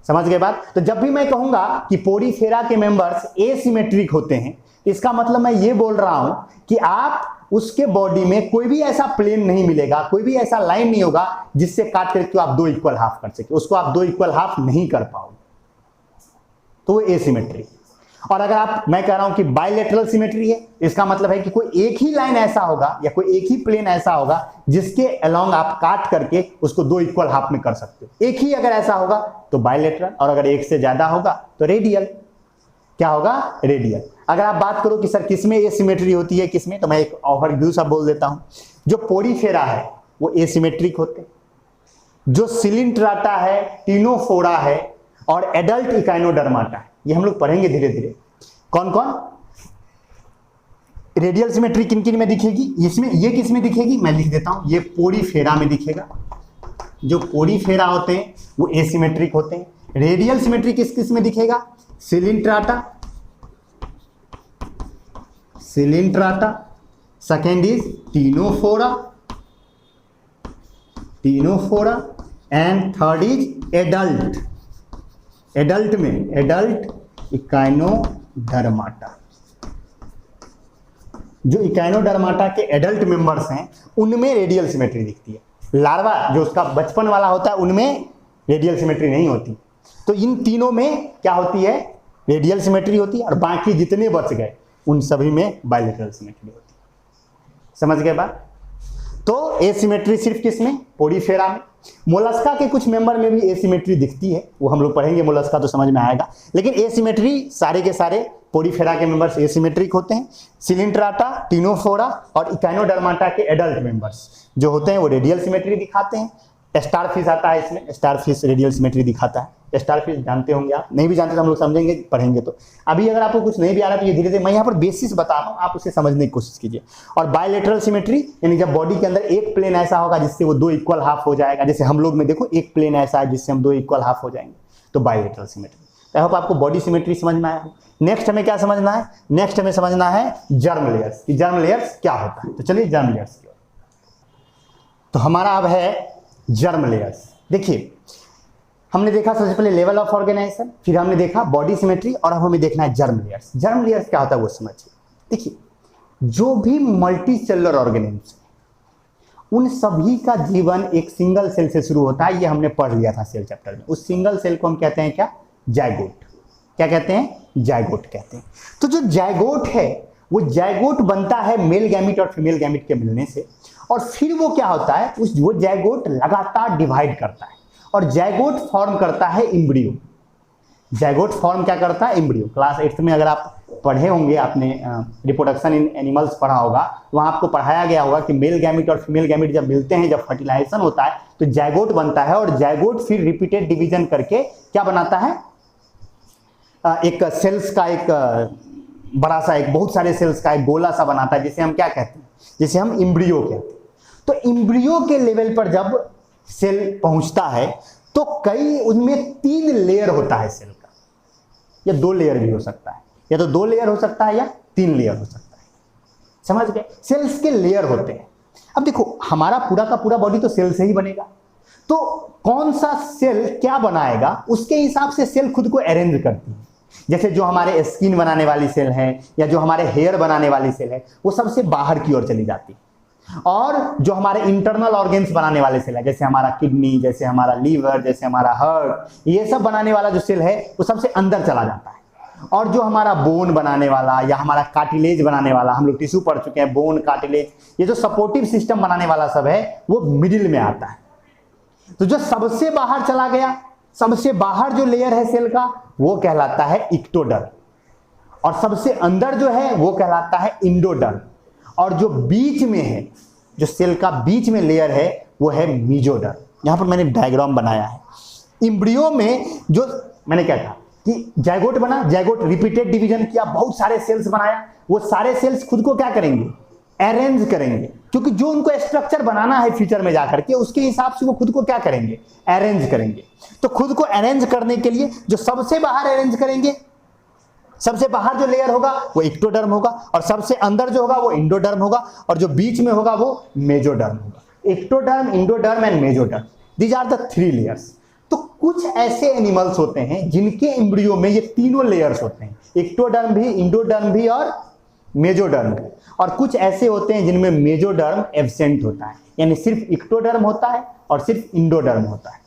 समझ गए बात? तो जब भी मैं कहूंगा कि पोरीफेरा के मेंबर्स एसिमेट्रिक होते हैं, इसका मतलब मैं ये बोल रहा हूं कि आप उसके बॉडी में कोई भी ऐसा प्लेन नहीं मिलेगा, कोई भी ऐसा लाइन नहीं होगा जिससे काट करके आप दो इक्वल हाफ कर सके। उसको आप दो इक्वल हाफ नहीं कर पाओगे, तो वो एसिमेट्री। और अगर मैं कह रहा हूं कि बायलैटरल सिमेट्री है, इसका मतलब है कि कोई एक ही लाइन ऐसा होगा या कोई एक ही प्लेन ऐसा होगा जिसके अलोंग आप काट करके उसको दो इक्वल हाफ में कर सकते हो। एक ही अगर ऐसा होगा तो बायलैटरल, और अगर एक से ज्यादा होगा तो रेडियल। क्या होगा? रेडियल। अगर आप बात करो कि सर किसमें एसिमेट्री होती है, किसमें, तो मैं एक ओवरव्यू सा बोल देता हूं। जो पोरीफेरा है वो एसिमेट्रिक होते हैं। जो सिलिंट्राटा है, टिनोफोरा है और एडल्ट इकाइनोडर्माटा है, ये हम लोग पढ़ेंगे धीरे धीरे। कौन कौन? रेडियल सिमेट्री किन किन में दिखेगी? इसमें, ये किस में दिखेगी? मैं लिख देता हूं, ये पोरीफेरा में दिखेगा। जो पोरीफेरा होते हैं वो एसिमेट्रिक होते हैं। रेडियल सिमेट्री किस किस में दिखेगा? Coelenterata, second is Ctenophora and third is adult. Adult में एडल्ट इकाइनोडर्माटा। जो इकाइनोडर्माटा के एडल्ट मेंबर्स हैं उनमें रेडियल सिमेट्री दिखती है। लार्वा जो उसका बचपन वाला होता है उनमें रेडियल सिमेट्री नहीं होती। तो इन तीनों में क्या होती है? रेडियल सिमेट्री होती है, और बाकी जितने बच गए उन सभी में बायलैटरल सिमेट्री होती है। समझ गए बात? तो एसिमेट्री सिर्फ किसमें? पोरीफेरा में। मोलस्का के कुछ मेंबर में भी एसिमेट्री दिखती है, वो हम लोग पढ़ेंगे, मोलस्का तो समझ में आएगा। लेकिन एसिमेट्री सारे के सारे पोरीफेरा के मेंबर्स एसिमेट्रिक होते हैं। सिलिंट्राटा, टिनोफोरा और इकाइनोडर्माटा के एडल्ट मेंबर्स जो होते हैं वो रेडियल सिमेट्री दिखाते हैं। स्टारफिश आता है इसमें, स्टारफिश रेडियल सिमेट्री दिखाता है। स्टारफिश जानते होंगे आप, नहीं भी जानते तो हम लोग समझेंगे, पढ़ेंगे। तो अभी अगर आपको कुछ नहीं भी आ रहा तो ये धीरे धीरे मैं यहाँ पर बेसिस बता रहा हूँ, आप उसे समझने की कोशिश कीजिए। और बायलैटरल सिमेट्री यानी जब बॉडी के अंदर एक प्लेन ऐसा होगा जिससे वो दो इक्वल हाफ हो जाएगा। जैसे हम लोग में देखो एक प्लेन ऐसा है जिससे हम दो इक्वल हाफ हो जाएंगे, तो बायलैटरल सिमेट्री। आई होप आपको बॉडी सिमेट्री समझ में आया हो। नेक्स्ट हमें क्या समझना है? नेक्स्ट हमें समझना है जर्म लेयर्स। जर्म लेयर्स क्या होता है? तो चलिए जर्म लेयर्स की ओर। तो हमारा अब है जर्म लेयर्स। देखिए हमने देखा सबसे पहले लेवल ऑफ ऑर्गेनाइजेशन, फिर हमने देखा बॉडी सिमेट्री, और अब हमें देखना है जर्म लेयर्स। जर्म लेयर्स क्या होता है वो समझिए। देखिए जो भी मल्टी सेलुलर ऑर्गेनिज्म उन सभी का जीवन एक सिंगल सेल से शुरू होता है। ये हमने पढ़ लिया था सेल चैप्टर में। उस सिंगल सेल को हम कहते हैं क्या? जाइगोट। क्या कहते हैं? जाइगोट कहते हैं। तो जो जाइगोट है वो जाइगोट बनता है मेल गैमिट और फीमेल गैमिट के मिलने से, और फिर वो क्या होता है, वो जाइगोट लगातार डिवाइड करता है और जाइगोट फॉर्म करता है एम्ब्रियो। जाइगोट फॉर्म क्या करता है? एम्ब्रियो। क्लास 8th में अगर आप पढ़े होंगे, आपने रिप्रोडक्शन इन एनिमल्स पढ़ा होगा, वहां आपको पढ़ाया गया होगा कि मेल गैमिट और फीमेल गैमिट जब मिलते हैं, जब फर्टिलाइजेशन होता है तो जाइगोट बनता है, और जाइगोट फिर रिपीटेड डिवीजन करके क्या बनाता है? एक सेल्स का एक बड़ा सा, एक बहुत सारे सेल्स का एक गोला सा बनाता है, जिसे हम क्या कहते हैं? जिसे हम एम्ब्रियो कहते हैं। तो एम्ब्रियो के लेवल पर जब सेल पहुंचता है तो कई उनमें 3 लेयर होता है सेल का, या 2 लेयर भी हो सकता है। या तो 2 लेयर हो सकता है या 3 लेयर हो सकता है। समझ गए? सेल्स के लेयर होते हैं। अब देखो हमारा पूरा का पूरा बॉडी तो सेल से ही बनेगा, तो कौन सा सेल क्या बनाएगा उसके हिसाब से सेल खुद को अरेंज करती है। जैसे जो हमारे स्किन बनाने वाली सेल है या जो हमारे हेयर बनाने वाली सेल है वो सबसे बाहर की ओर चली जाती है, और जो हमारे इंटरनल ऑर्गेन्स बनाने वाले सेल है जैसे हमारा किडनी, जैसे हमारा लीवर, जैसे हमारा हार्ट, ये सब बनाने वाला जो सेल है वो सबसे अंदर चला जाता है। और जो हमारा बोन बनाने वाला या हमारा कार्टिलेज बनाने वाला, हम लोग टिश्यू पढ़ चुके हैं, बोन, कार्टिलेज, ये जो सपोर्टिव सिस्टम बनाने वाला सब है वो मिडिल में आता है। तो जो सबसे बाहर चला गया, सबसे बाहर जो लेयर है सेल का वो कहलाता है इक्टोडर्म, और सबसे अंदर जो है वो कहलाता है इंडोडर्म, और जो बीच में है, जो सेल का बीच में लेयर है वो है मेसोडर्म। यहां पर मैंने डायग्राम बनाया है। एम्ब्रियो में जो मैंने क्या कहा कि जाइगोट बना, जाइगोट रिपीटेड डिवीजन किया, बहुत सारे सेल्स बनाया, वो सारे सेल्स खुद को क्या करेंगे, अरेंज करेंगे, क्योंकि जो उनको स्ट्रक्चर बनाना है फ्यूचर में जाकर के उसके हिसाब से वो खुद को क्या करेंगे, अरेंज करेंगे। तो खुद को अरेंज करने के लिए जो सबसे बाहर अरेंज करेंगे, सबसे बाहर जो लेयर होगा वो इक्टोडर्म होगा, और सबसे अंदर जो होगा वो इंडोडर्म होगा, और जो बीच में होगा वो मेसोडर्म होगा। Ectoderm, endoderm and mesoderm, these are the 3 layers. तो कुछ ऐसे एनिमल्स होते हैं जिनके एम्ब्रियो में ये तीनों लेयर्स होते हैं, इक्टोडर्म भी, इंडोडर्म भी और मेसोडर्म भी। और कुछ ऐसे होते हैं जिनमें मेसोडर्म एब्सेंट होता है, यानी सिर्फ इक्टोडर्म होता है और सिर्फ इंडोडर्म होता है।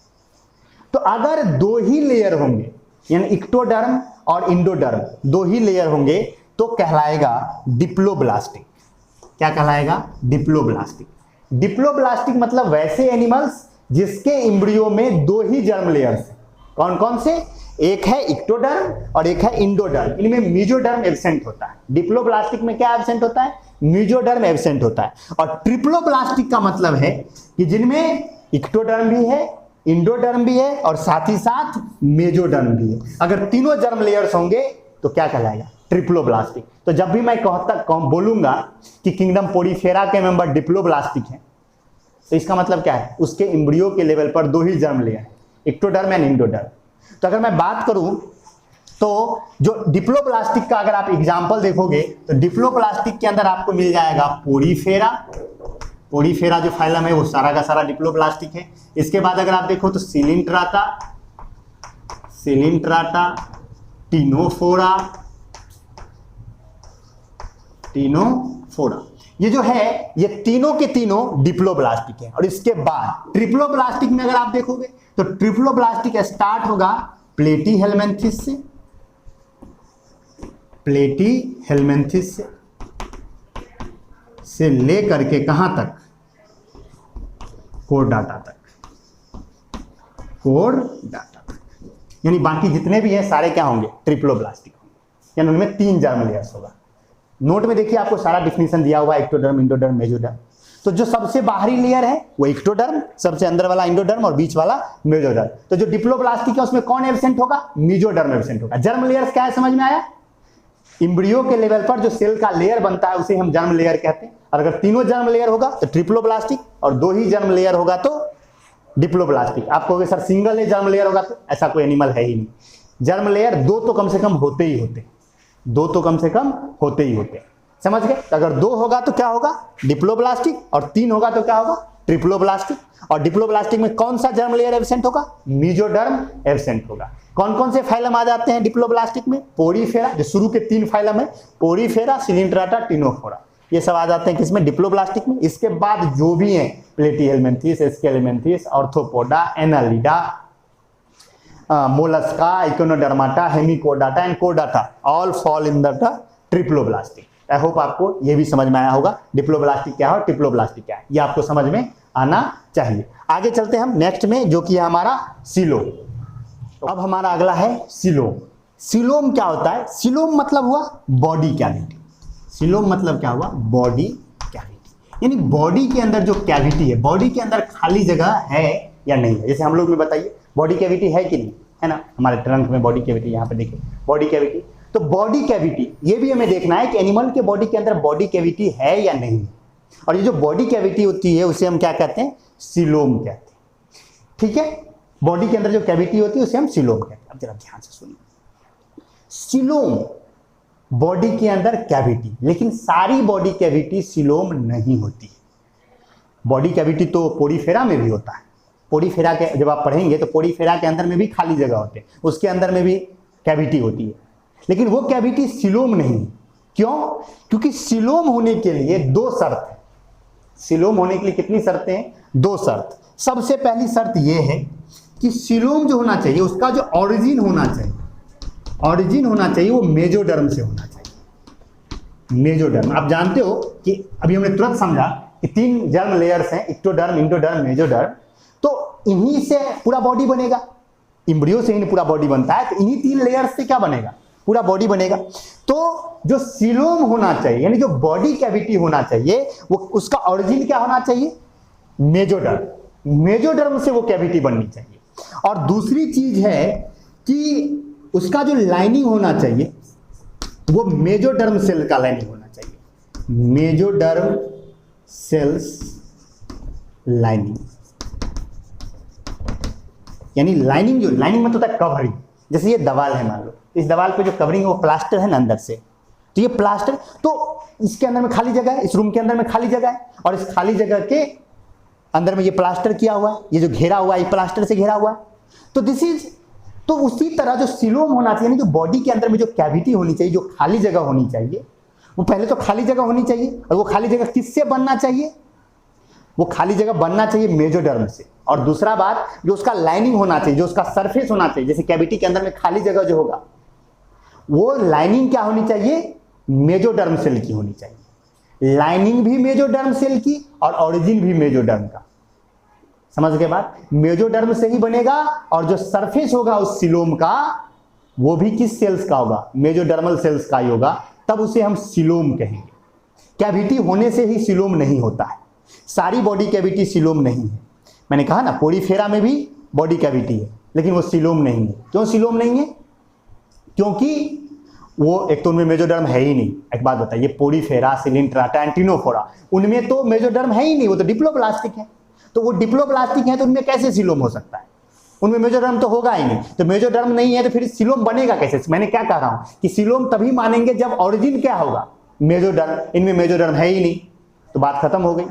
तो अगर 2 ही लेयर होंगे, यानी इक्टोडर्म और इंडोडर्म 2 ही लेयर होंगे, तो कहलाएगा डिप्लोब्लास्टिक। क्या कहलाएगा? डिप्लोब्लास्टिक। डिप्लोब्लास्टिक मतलब वैसे एनिमल्स जिसके एम्ब्रियो में 2 ही जर्म लेयर्स हैं। कौन कौन से? एक है इक्टोडर्म और एक है इंडोडर्म, इनमें मेसोडर्म एब्सेंट होता है। डिप्लोब्लास्टिक में क्या एब्सेंट होता है? मेसोडर्म एब्सेंट होता है। और ट्रिप्लोब्लास्टिक का मतलब है कि जिनमें इक्टोडर्म भी है, इंडोडर्म भी है और साथ ही साथ मेसोडर्म भी है। अगर तीनों जर्म लेयर्स होंगे तो क्या कहलाएगा? ट्रिप्लोब्लास्टिक। तो जब भी मैं बोलूंगा कि किंगडम पोडीफेरा के मेंबर डिप्लोब्लास्टिक है, तो इसका मतलब क्या है? उसके एम्ब्रियो के लेवल पर 2 ही जर्म लेयर है, इक्टोडर्म एंड इंडोडर्म। तो अगर मैं बात करूं तो जो डिप्लोब्लास्टिक का अगर आप एग्जांपल देखोगे तो डिप्लोब्लास्टिक के अंदर आपको मिल जाएगा पोडीफेरा। पोडीफेरा जो फाइलम है वो सारा का सारा डिप्लोब्लास्टिक है। इसके बाद अगर आप देखो तो सिलिंट्राटा, टिनोफोरा, ये जो है ये तीनों के तीनों डिप्लोब्लास्टिक है। और इसके बाद ट्रिप्लोब्लास्टिक में अगर आप देखोगे तो ट्रिप्लोब्लास्टिक स्टार्ट होगा प्लेटीहेल्मिन्थिस से, से लेकर के कहां तक? कोरडाटा तक। यानी बाकी जितने भी हैं सारे क्या होंगे? ट्रिप्लोब्लास्टिक होंगे, यानी उनमें 3 जर्म लेयर्स होगा। नोट में देखिए आपको सारा डिफिनीशन दिया हुआ है, इक्टोडर्म, इंडोडर्म, मेसोडर्म। तो जो सबसे बाहरी लेयर है वो इक्टोडर्म, सबसे अंदर वाला इंडोडर्म और बीच वाला मेसोडर्म। तो जो डिप्लोब्लास्टिक है उसमें कौन एब्सेंट होगा? मेसोडर्म एब्सेंट होगा। जर्म लेयर्स क्या है समझ में आया? एम्ब्रियो के लेवल पर जो सेल का लेयर बनता है उसे हम जर्म लेयर कहते हैं। और अगर तीनों जर्म लेयर होगा तो ट्रिप्लोब्लास्टिक, और 2 ही जर्म लेयर होगा तो डिप्लोब्लास्टिक। आप कहोगे सर सिंगल ही जर्म लेयर होगा, तो ऐसा कोई एनिमल है ही नहीं। जर्म लेयर 2 तो कम से कम होते ही होते, 2 तो कम से कम होते ही होते। समझ गए? अगर 2 होगा तो क्या होगा? डिप्लोब्लास्टिक, और 3 होगा तो क्या होगा? ट्रिप्लोब्लास्टिक। और डिप्लोब्लास्टिक में कौन सा जर्म लेयर एब्सेंट होगा? मेसोडर्म एब्सेंट होगा। कौन कौन से फाइलम आ जाते हैं डिप्लोब्लास्टिक में? पोडीफेरा, जो शुरू के 3 फाइलम है, पोडीफेरा, सिलिंट्राटा, टिनोफोरा, ये सब आ जाते हैं किसमें? डिप्लोब्लास्टिक में। इसके बाद जो भी हैं Platyhelminthes, Aschelminthes, Arthropoda, Annelida, Mollusca, Echinodermata, Hemichordata and कोडाटा, all fall in the triploblastic. I hope आपको ये भी समझ में आया होगा डिप्लोब्लास्टिक क्या है और ट्रिप्लोब्लास्टिक क्या है, ये आपको समझ में आना चाहिए। आगे चलते हैं हम नेक्स्ट में, जो कि है हमारा सीलोम। अब हमारा अगला है सीलोम। सीलोम क्या होता है? सीलोम मतलब हुआ बॉडी कैविटी। सीलोम मतलब क्या हुआ? Body cavity. यानी बॉडी के अंदर जो कैविटी है, बॉडी के अंदर खाली जगह है या नहीं है। जैसे हम लोग में बताइए बॉडी कैविटी है कि नहीं है ना? हमारे ट्रंक में बॉडी कैविटी, यहाँ पे देखिए बॉडी कैविटी। तो बॉडी कैविटी ये भी हमें देखना है कि एनिमल के बॉडी के अंदर बॉडी कैविटी है या नहीं। और ये जो बॉडी कैविटी होती है उसे हम क्या कहते हैं? सीलोम कहते हैं। ठीक है, बॉडी के अंदर जो कैविटी होती है उसे हम सीलोम कहते हैं। अब जरा ध्यान से सुनिए, सीलोम बॉडी के अंदर कैविटी, लेकिन सारी बॉडी कैविटी सिलोम नहीं होती है। बॉडी कैविटी तो पोरीफेरा में भी होता है। पोरीफेरा के जब आप पढ़ेंगे तो पोरीफेरा के अंदर में भी खाली जगह होते हैं, उसके अंदर में भी कैविटी होती है, लेकिन वो कैविटी सिलोम नहीं है। क्यों? क्योंकि सिलोम होने के लिए दो शर्त है। सिलोम होने के लिए कितनी शर्तें हैं? दो शर्त। सबसे पहली शर्त ये है कि सिलोम जो होना चाहिए उसका जो ऑरिजिन होना चाहिए, ऑरिजिन होना चाहिए वो मेजोडर्म से होना चाहिए। मेजोडर्म, आप जानते हो कि अभी हमने तुरंत समझा कि 3 जर्म लेयर्स हैं, इक्टोडर्म, इंडोडर्म, मेजोडर्म। तो इन्हीं से पूरा बॉडी बनेगा। एम्ब्रियो से ही पूरा बॉडी बनता है, तो इन्हीं 3 लेयर्स से क्या बनेगा? पूरा बॉडी बनेगा। तो जो सिलोम होना चाहिए, यानी जो बॉडी कैविटी होना चाहिए, वो उसका ऑरिजिन क्या होना चाहिए? मेजोडर्म। मेजोडर्म से वो कैविटी बननी चाहिए। और दूसरी चीज है कि उसका जो लाइनिंग होना चाहिए वो मेजोडर्म सेल का लाइनिंग होना चाहिए। मेजोडर्म सेल्स लाइनिंग, यानी लाइनिंग, जो लाइनिंग मतलब होता है कवरिंग। जैसे ये दवाल है, मान लो इस दवाल पे जो कवरिंग है वो प्लास्टर है ना अंदर से, तो ये प्लास्टर, तो इसके अंदर में खाली जगह है, इस रूम के अंदर में खाली जगह है, और इस खाली जगह के अंदर में ये प्लास्टर किया हुआ है, ये जो घेरा हुआ है ये प्लास्टर से घेरा हुआ है। तो दिस इज, तो उसी तरह जो सिलोम होना चाहिए, यानी जो बॉडी के अंदर में जो कैविटी होनी चाहिए, जो खाली जगह होनी चाहिए, वो पहले तो खाली जगह होनी चाहिए। और वो खाली जगह किससे बनना चाहिए? वो खाली जगह बनना चाहिए मेजोडर्म से। और दूसरा बात, जो उसका लाइनिंग होना चाहिए, जो उसका सरफेस होना चाहिए, जैसे कैविटी के अंदर में खाली जगह जो होगा, वो लाइनिंग क्या होनी चाहिए? मेजोडर्म सेल की होनी चाहिए। लाइनिंग भी मेजोडर्म सेल की और ऑरिजिन भी मेजोडर्म का। समझ के बाद, मेजोडर्म से ही बनेगा, और जो सरफेस होगा उस सिलोम का वो भी किस सेल्स का होगा? मेजोडर्मल सेल्स का ही होगा, तब उसे हम सिलोम कहेंगे। कैविटी होने से ही सिलोम नहीं होता है, सारी बॉडी कैविटी सिलोम नहीं है। मैंने कहा ना, पोरीफेरा में भी बॉडी कैविटी है, लेकिन वो सिलोम नहीं है। क्यों सिलोम नहीं है? क्योंकि वो एक तो उनमें मेजोडर्म है ही नहीं। एक बात बताइए, पोरीफेरा, सिलिंट्राटा, एंटिनोफोरा, उनमें तो मेजोडर्म है ही नहीं, वो तो डिप्लोप्लास्टिक है। तो वो डिप्लोप्लास्टिक है तो उनमें कैसे सिलोम हो सकता है? उनमें मेजोडर्म तो होगा ही नहीं। तो मेजोडर्म नहीं है तो फिर सिलोम बनेगा कैसे? मैंने क्या कह रहा हूं कि सिलोम तभी मानेंगे जब ऑरिजिन क्या होगा? मेजोडर्म। इनमें मेजोडर्म है ही नहीं, तो बात खत्म हो गई।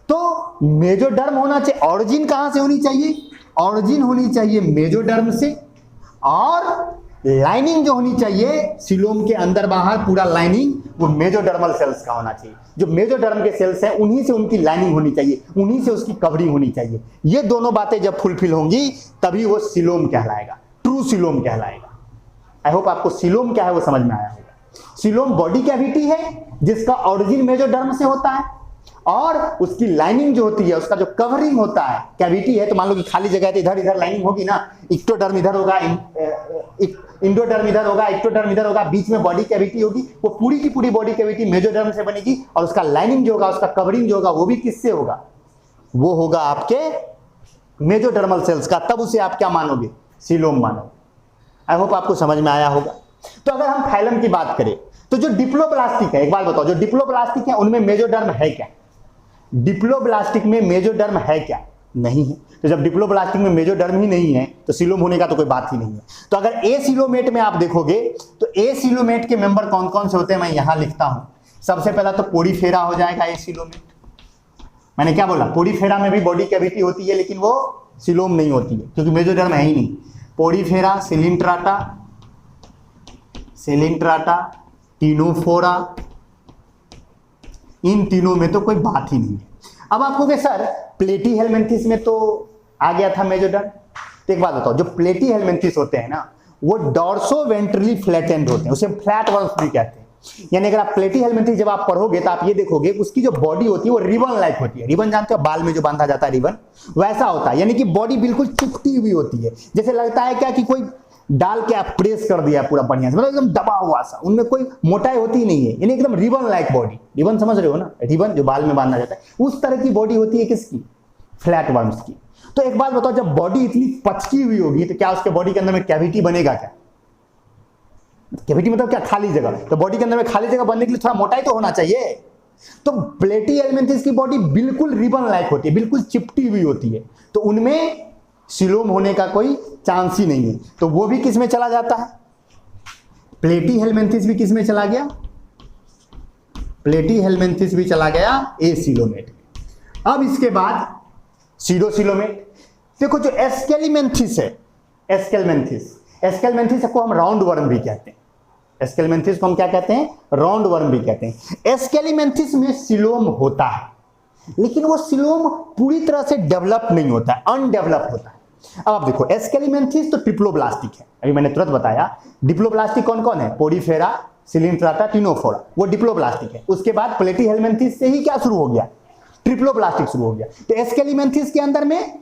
तो मेजोडर्म होना चाहिए। ऑरिजिन कहां से होनी चाहिए? ऑरिजिन होनी चाहिए मेजोडर्म से, और लाइनिंग जो होनी चाहिए सिलोम के अंदर बाहर पूरा लाइनिंग, वो मेजोडर्मल सेल्स का होना चाहिए। जो मेजोडर्म के सेल्स हैं उन्हीं से उनकी लाइनिंग होनी चाहिए, उन्हीं से उसकी कवरिंग होनी चाहिए। ये दोनों बातें जब फुलफिल होंगी तभी वो सिलोम कहलाएगा, ट्रू सिलोम कहलाएगा। आई होप आपको सिलोम क्या है वो समझ में आया होगा। सिलोम बॉडी कैविटी है जिसका ऑरिजिन मेजोडर्म से होता है, और उसकी लाइनिंग जो होती है, उसका जो कवरिंग होता है, कैविटी है तो मान लो कि खाली जगह है तो इधर इधर लाइनिंग होगी ना, इक्टोडर्म इधर होगा, इंडोडर्म इधर होगा, एक्टोडर्म इधर होगा, बीच में बॉडी कैविटी होगी। वो पूरी की पूरी बॉडी कैविटी मेजोडर्म से बनेगी, और उसका लाइनिंग जो होगा, उसका कवरिंग जो होगा, वो भी किससे होगा? वो होगा आपके मेजोडर्मल सेल्स का। तब उसे आप क्या मानोगे? सिलोम मानोगे। आई होप आपको समझ में आया होगा। तो अगर हम फाइलम की बात करें तो जो डिप्लोप्लास्टिक है, एक बात बताओ, जो डिप्लोप्लास्टिक है उनमें मेजोडर्म है क्या? डिप्लोप्लास्टिक में मेजोडर्म है क्या? नहीं है। तो जब डिप्लोप्लास्टिक में मेजोडर्म ही नहीं है तो सिलोम होने का तो कोई बात ही नहीं है। तो अगर ए सिलोमेट में आप देखोगे तो ए सिलोमेट के मेंबर कौन कौन से होते हैं, मैं यहां लिखता हूं। सबसे पहला तो पोरीफेरा हो जाएगा ए सिलोमेट। मैंने क्या बोला? पोरीफेरा में भी बॉडी कैविटी होती है, लेकिन वो सिलोम नहीं होती है क्योंकि मेजोडर्म है ही नहीं। पोरीफेरा, सिलिंट्राटा, टीनोफोरा, इन तीनों में तो कोई बात ही नहीं है। अब आप कहोगे सर प्लेटीहेलमिन्थेस में तो आ गया था मेजोडर्म। तो एक बात बताओ, जो प्लेटीहेलमिन्थेस होते हैं ना, वो डॉर्सो वेंट्रली फ्लैटेंड होते हैं, उसे फ्लैट वर्म्स भी कहते हैं। यानी अगर आप प्लेटीहेलमिन्थेस जब आप पढ़ोगे तो आप ये देखोगे उसकी जो बॉडी होती है वो रिबन लाइक होती है। रिबन जानते हो, बाल में जो बांधा जाता है रिबन, वैसा होता है। यानी कि बॉडी बिल्कुल चिपटी हुई होती है, जैसे लगता है क्या कि कोई डाल के आप प्रेस कर दिया पूरा बढ़िया से, मतलब एकदम दबा हुआ सा, उनमें कोई मोटाई होती नहीं है, यानी एकदम रिबन लाइक बॉडी। रिबन समझ रहे हो ना, रिबन जो बाल में बांधा जाता है, उस तरह की बॉडी होती है किसकी? फ्लैट वर्म्स की। तो एक बात बताओ, जब बॉडी इतनी पचकी हुई होगी तो क्या उसके बॉडी के अंदर में कैविटी बनेगा क्या? कैविटी मतलब क्या? खाली जगह। तो बॉडी के अंदर में खाली जगह बनने के लिए थोड़ा मोटाई तो होना चाहिए। तो प्लेटीहेलमिन्थेस की बॉडी बिल्कुल रिबन लाइक होती है, बिल्कुल चिपटी हुई होती है, तो उनमें सिलोम होने का कोई चांस ही नहीं है। तो वो भी किस में चला जाता है? प्लेटीहेल्मिन्थिस भी किस में चला गया, प्लेटीहेल्मिन्थिस भी चला गया एसिलोमेट में। अब इसके बाद सीडोसिलोमेट। देखो जो एस्केलिमेंथिस है, एस्केलमेंथिस को हम राउंड वर्म भी कहते हैं, एस्केलमेंथिस को हम क्या कहते हैं, राउंड वर्म भी कहते हैं। एस्केलिमेंथिस में सिलोम होता है, लेकिन वो सिलोम पूरी तरह से डेवलप नहीं होता है, अनडेवलप होता है। अब आप देखो एस्केलिमेंथिस तो डिप्लोब्लास्टिक है, अभी मैंने तुरंत बताया। डिप्लोब्लास्टिक कौन कौन है, पोरीफेरा, सिलिंट्राटा, टिनोफोरा, वो डिप्लोब्लास्टिक है। उसके बाद प्लेटीहेल्मिन्थिस से ही क्या शुरू हो गया, ट्रिप्लोब्लास्टिक शुरू हो गया। तो एस्केलिमेंथिस के अंदर में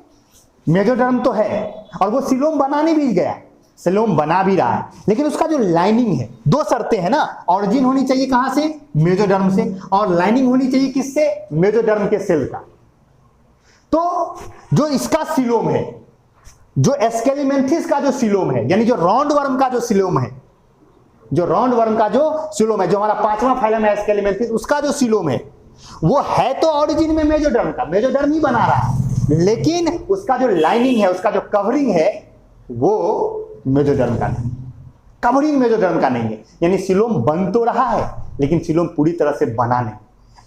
मेजोडर्म तो है और वो सिलोम बनाने भी गया, सिलोम बना भी रहा है, लेकिन उसका जो लाइनिंग है, दो शर्तें हैं ना, ऑरिजिन होनी चाहिए कहां से, मेजोडर्म से, और लाइनिंग होनी चाहिए किससे, मेजोडर्म के सेल का। तो जो इसका सिलोम है, जो एस्केलिमेंथिस का जो सिलोम है, यानी जो राउंड वर्म का जो सिलोम है, जो राउंड वर्म का जो सिलोम है, जो हमारा पांचवा फाइलम है एस्केलिमेंथिस, उसका जो सिलोम है वो है तो ऑरिजिन में मेजोडर्म का, मेजोडर्म ही बना रहा है, लेकिन उसका जो लाइनिंग है, उसका जो कवरिंग है, वो मेजोडर्म का नहीं, कवरिंग मेजोडर्म का नहीं है। यानी सिलोम बन तो रहा है, लेकिन सिलोम पूरी तरह से बना नहीं,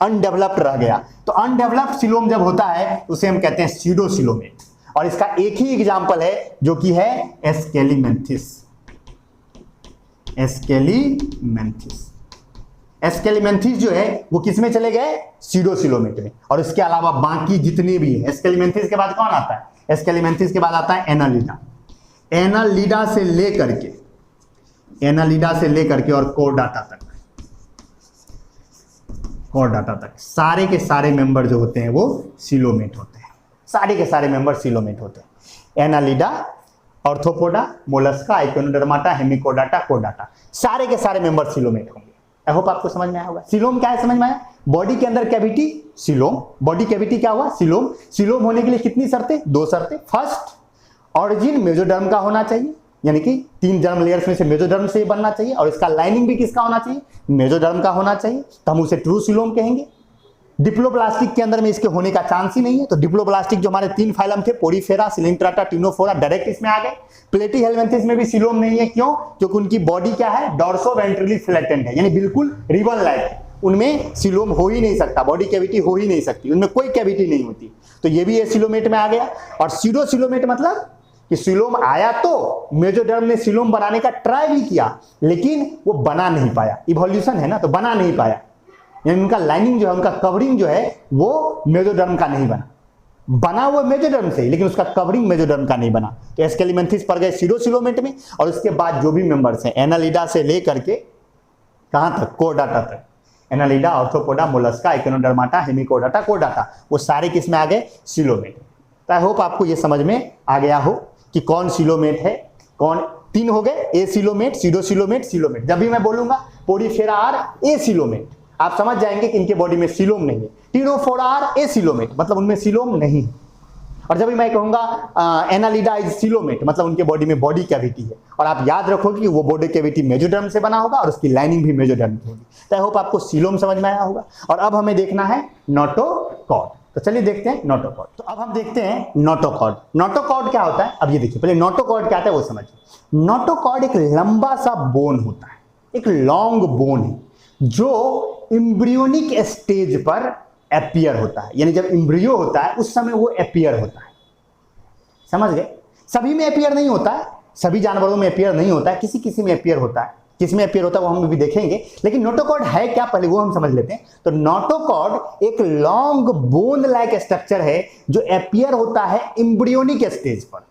अनडेवलप्ड रह गया। तो अनडेवलप्ड सिलोम जब होता है उसे हम कहते हैं सीडोसिलोमेट, और इसका एक ही एग्जांपल है जो कि है एस्केलिमेंथिस। एस्केलिमेंथिस, एस्केलिमेंथिस जो है वो किस में चले गए, सीडोसिलोमेट में। और इसके अलावा बाकी जितने भी है, एस्केलिमेंथिस के बाद कौन आता है, एस्केलिमेंथिस के बाद आता है एनालिडा। एनालिडा से लेकर के और कोर्डाटा तक, कोर्डाटा तक सारे के सारे मेंबर जो होते हैं वो सिलोमेट होते हैं, सारे के सारे मेंबर सिलोमेट होते हैं। एनालिडा, ऑर्थोपोडा, मोलस्का, आइकोनोडर्माटा, हेमिकोडाटा, कोर्डाटा, सारे के सारे मेंबर सिलोमेट होंगे। आई होप आपको समझ में आया होगा। सिलोम क्या है, समझ में आया, बॉडी के अंदर कैविटी, सिलोम, बॉडी कैविटी क्या हुआ, सिलोम। सिलोम होने के लिए कितनी शर्तें, दो शर्तें। फर्स्ट, ऑरिजिन मेजोडर्म का होना चाहिए, यानी कि 3 जर्म लेयर्स में से मेजोडर्म से बनना चाहिए, और इसका लाइनिंग भी किसका होना चाहिए, मेजोडर्म का होना चाहिए, तो हम उसे ट्रू सिलोम कहेंगे। डिप्लोब्लास्टिक के अंदर में इसके होने का चांस ही नहीं है, तो डिप्लोब्लास्टिक जो हमारे 3 फाइलम थे, पोरीफेरा, सिलिंट्राटा, टिनोफोरा, डायरेक्ट इसमें आ गए। प्लेटीहेल्मिन्थिस में भी सिलोम नहीं है, क्यों, क्योंकि उनकी बॉडी क्या है, डॉर्सोवेंट्रली फ्लैटेंड है, यानी बिल्कुल रिबन लाइक है, उनमें सिलोम हो ही नहीं सकता, बॉडी कैविटी हो ही नहीं सकती, उनमें कोई कैविटी नहीं होती, तो ये भी एसिलोमेट में आ गया। और सीडोसिलोमेट मतलब कि सिलोम आया तो मेजोडर्म ने सिलोम बनाने का ट्राई भी किया, लेकिन वो बना नहीं पाया, इवोल्यूशन है ना, तो बना नहीं पाया, यानी उनका लाइनिंग जो है, उनका कवरिंग जो है वो मेजोडर्म का नहीं बना, बना वो मेजोडर्म से, लेकिन उसका कवरिंग मेजोडर्म का नहीं बना। तो एस्केलिमेंथिस पर गए सीडोसिलोमेट में, और उसके बाद जो भी मेंबर्स हैं, एनालिडा से लेकर के कहां तक, कोर्डाटा तक, एनालिडा, ऑर्थोपोडा, मोलस्का, आइकोनोडर्माटा, हेमिकोडाटा, कोर्डाटा, वो सारे किस में आ गए, सिलोमेट। तो आई होप आपको ये समझ में आ गया हो कि कौन सिलोमेट है, कौन, 3 हो गए, ए सिलोमेट, सीडोसिलोमेट, सिलोमेट। जब भी मैं बोलूंगा पोरीफेरा आर ए सिलोमेट, आप समझ जाएंगे कि इनके बॉडी में सिलोम नहीं है। टिनोफोरा आर ए सिलोमेट, मतलब उनमें सिलोम नहीं है। और जब भी मैं कहूंगा एनालिडा इज सिलोमेट, मतलब उनके बॉडी में बॉडी कैविटी है, और आप याद रखोगे कि वो बॉडी कैविटी मेजोडर्म से बना होगा और उसकी लाइनिंग भी मेजोडर्म की होगी। तो आई होप आपको सिलोम समझ में आया होगा। और अब हमें देखना है नोटोकॉर्ड, तो चलिए देखते हैं नोटोकॉर्ड। तो अब हम देखते हैं नोटोकॉर्ड। नोटोकॉर्ड क्या होता है, अब ये देखिए, पहले नोटोकॉर्ड क्या होता है वो समझिए। नोटोकॉर्ड एक लंबा सा बोन होता है, एक लॉन्ग बोन है, जो एम्ब्रियोनिक स्टेज पर अपीयर होता है, यानी जब एम्ब्रियो होता है उस समय वो अपीयर होता है, समझ गए। सभी में अपीयर नहीं होता है, सभी जानवरों में अपीयर नहीं होता है, किसी किसी में अपीयर होता है, किस में अपीयर होता है वो हम भी देखेंगे, लेकिन नोटोकॉर्ड है क्या पहले वो हम समझ लेते हैं। तो नोटोकॉर्ड एक लॉन्ग बोन लाइक स्ट्रक्चर है जो अपीयर होता है एम्ब्रियोनिक स्टेज पर,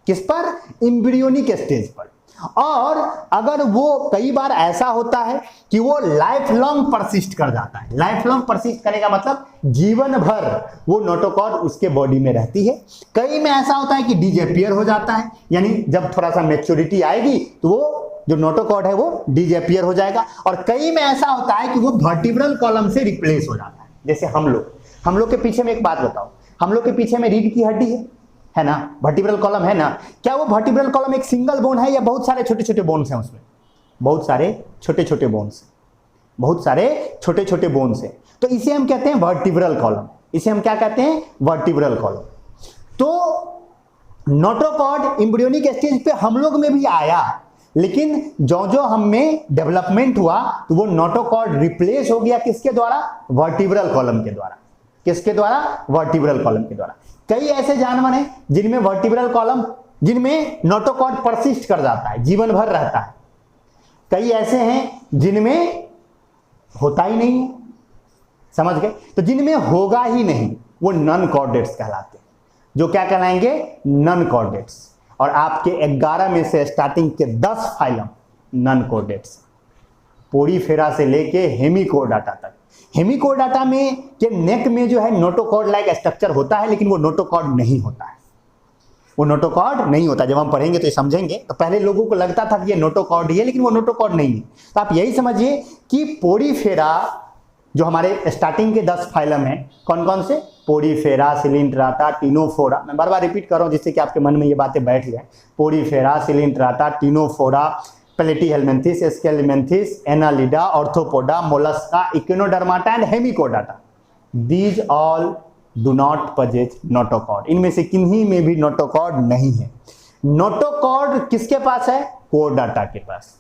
किस पर, एम्ब्रियोनिक स्टेज पर। और अगर वो कई बार ऐसा होता है कि वो लाइफ लॉन्ग परसिस्ट कर जाता है, लाइफ लॉन्ग परसिस्ट करने का मतलब जीवन भर वो नोटोकॉर्ड उसके बॉडी में रहती है। कई में ऐसा होता है कि डिसअपीयर हो जाता है, यानी जब थोड़ा सा मैच्योरिटी आएगी तो वो जो नोटोकॉर्ड है वो डिसअपीयर हो जाएगा। और कई में ऐसा होता है कि वो वर्टिब्रल कॉलम से रिप्लेस हो जाता है, जैसे हम लोग के पीछे में एक बात बताओ, हम लोग के पीछे में रीढ़ की हड्डी है ना, वर्टिब्रल कॉलम है ना, क्या वो वर्टिब्रल कॉलम एक सिंगल बोन है या बहुत सारे छोटे छोटे बोन्स हैं उसमें, बहुत सारे छोटे छोटे बोन्स, बहुत सारे छोटे छोटे बोन्स हैं, तो इसे हम कहते हैं वर्टिब्रल कॉलम, इसे हम क्या कहते हैं, वर्टिब्रल कॉलम। तो नोटोकॉर्ड एम्ब्रियोनिक स्टेज पे हम लोग में भी आया, लेकिन जो जो हम में डेवलपमेंट हुआ तो वो नोटोकॉर्ड रिप्लेस हो गया किसके द्वारा? वर्टिब्रल कॉलम के द्वारा। किसके द्वारा? वर्टिब्रल कॉलम के द्वारा। कई ऐसे जानवर हैं जिनमें वर्टिब्रल कॉलम, जिनमें नोटोकॉर्ड परसिस्ट कर जाता है, जीवन भर रहता है। कई ऐसे हैं जिनमें होता ही नहीं है, समझ गए? तो जिनमें होगा ही नहीं वो नॉन कॉर्डेट्स कहलाते हैं। जो क्या कहलाएंगे? Non chordates. और आपके 11 में से स्टार्टिंग के 10 फाइलम नॉन कॉर्डेट्स, पोरीफेरा से लेके हेमिकोर्डाटा तक। हेमिकोर्डाटा में के नेक में जो है नोटोकॉर्ड लाइक स्ट्रक्चर होता है, लेकिन वो नोटोकॉर्ड नहीं होता है, वो नोटोकॉर्ड नहीं होता। जब हम पढ़ेंगे तो ये समझेंगे। तो पहले लोगों को लगता था कि ये नोटोकॉर्ड ही है, लेकिन वो नोटोकॉर्ड नहीं है। तो आप यही समझिए कि पोरीफेरा जो हमारे स्टार्टिंग के 10 फाइलम हैं, कौन कौन से? Porifera, Coelenterata, Ctenophora. मैं बार बार रिपीट कर रहा हूं जिससे कि आपके मन में ये बातें बैठ जाए। Porifera, Coelenterata, Ctenophora, Platyhelminthes, Aschelminthes, Annelida, Arthropoda, Mollusca, Echinodermata and Hemichordata. These all do not possess notochord. इनमें से किन्हीं में भी नोटोकॉर्ड नहीं है। नोटोकॉर्ड किसके पास है? कोर्डाटा के पास।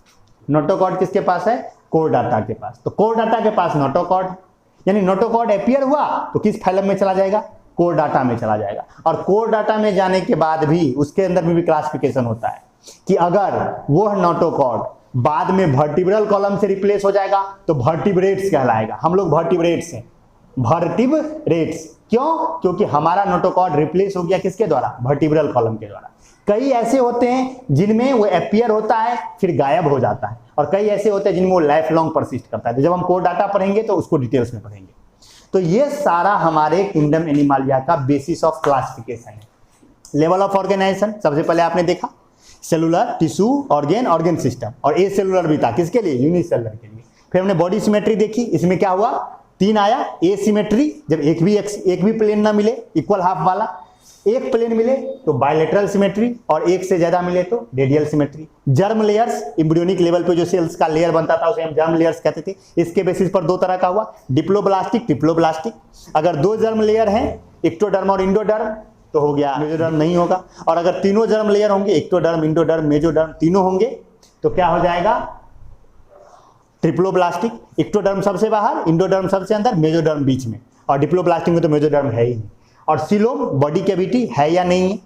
नोटोकॉर्ड किसके पास है? कोर्डाटा के पास। तो कोर्डाटा के पास नोटोकॉर्ड, यानी नोटोकॉर्ड अपीयर हुआ तो किस फाइलम में चला जाएगा? कोर्डाटा में चला जाएगा। और कोर्डाटा में जाने के बाद भी उसके अंदर में भी क्लासिफिकेशन होता है कि अगर वो नोटोकॉर्ड बाद में वर्टिब्रल कॉलम से रिप्लेस हो जाएगा तो वर्टिब्रेट्स कहलाएगा। हम लोग वर्टिब्रेट्स हैं, वर्टिब्रेट्स। क्यों? क्योंकि हमारा नोटोकॉर्ड रिप्लेस हो गया किसके द्वारा? वर्टिब्रल कॉलम के द्वारा। कई ऐसे होते हैं जिनमें वो अपीयर होता है फिर गायब हो जाता है, और कई ऐसे होते हैं जिनमें वो लाइफ लॉन्ग परसिस्ट करता है। तो जब हम कोर्डाटा पढ़ेंगे तो उसको डिटेल्स में पढ़ेंगे। तो ये सारा हमारे किंगडम एनिमालिया का बेसिस ऑफ क्लासिफिकेशन है। लेवल ऑफ ऑर्गेनाइजेशन सबसे पहले आपने देखा, cellular, tissue, organ, organ system, और ए सेलुलर भी था। किसके लिए? यूनिसेलुलर के लिए। फिर हमने बॉडी सिमेट्री देखी। इसमें क्या हुआ? 3 आया। ए सिमेट्री, जब एक भी प्लेन ना मिले इक्वल हाफ वाला, एक प्लेन मिले तो बायलेटरल सिमेट्री, और एक से ज्यादा मिले तो radial symmetry. Germ layers, embryonic level पे जो सेल्स का लेयर बनता था उसे हम जर्म लेयर्स कहते थे। इसके बेसिस पर 2 तरह का हुआ, डिप्लोब्लास्टिक, ट्रिप्लोब्लास्टिक। अगर 2 जर्म लेयर हैं, एक्टोडर्म और इंडोडर्म, तो हो गया मेजोडर्म नहीं होगा। और अगर तीनों जर्म लेयर होंगे, एक्टोडर्म, इंडोडर्म, मेजोडर्म तीनों होंगे, तो क्या हो जाएगा? ट्रिप्लोब्लास्टिक। एक्टोडर्म सबसे बाहर, इंडोडर्म सबसे अंदर, मेजोडर्म बीच में। और डिप्लोब्लास्टिक में तो मेजोडर्म है ही नहीं। और सिलोम, बॉडी कैविटी है या नहीं है?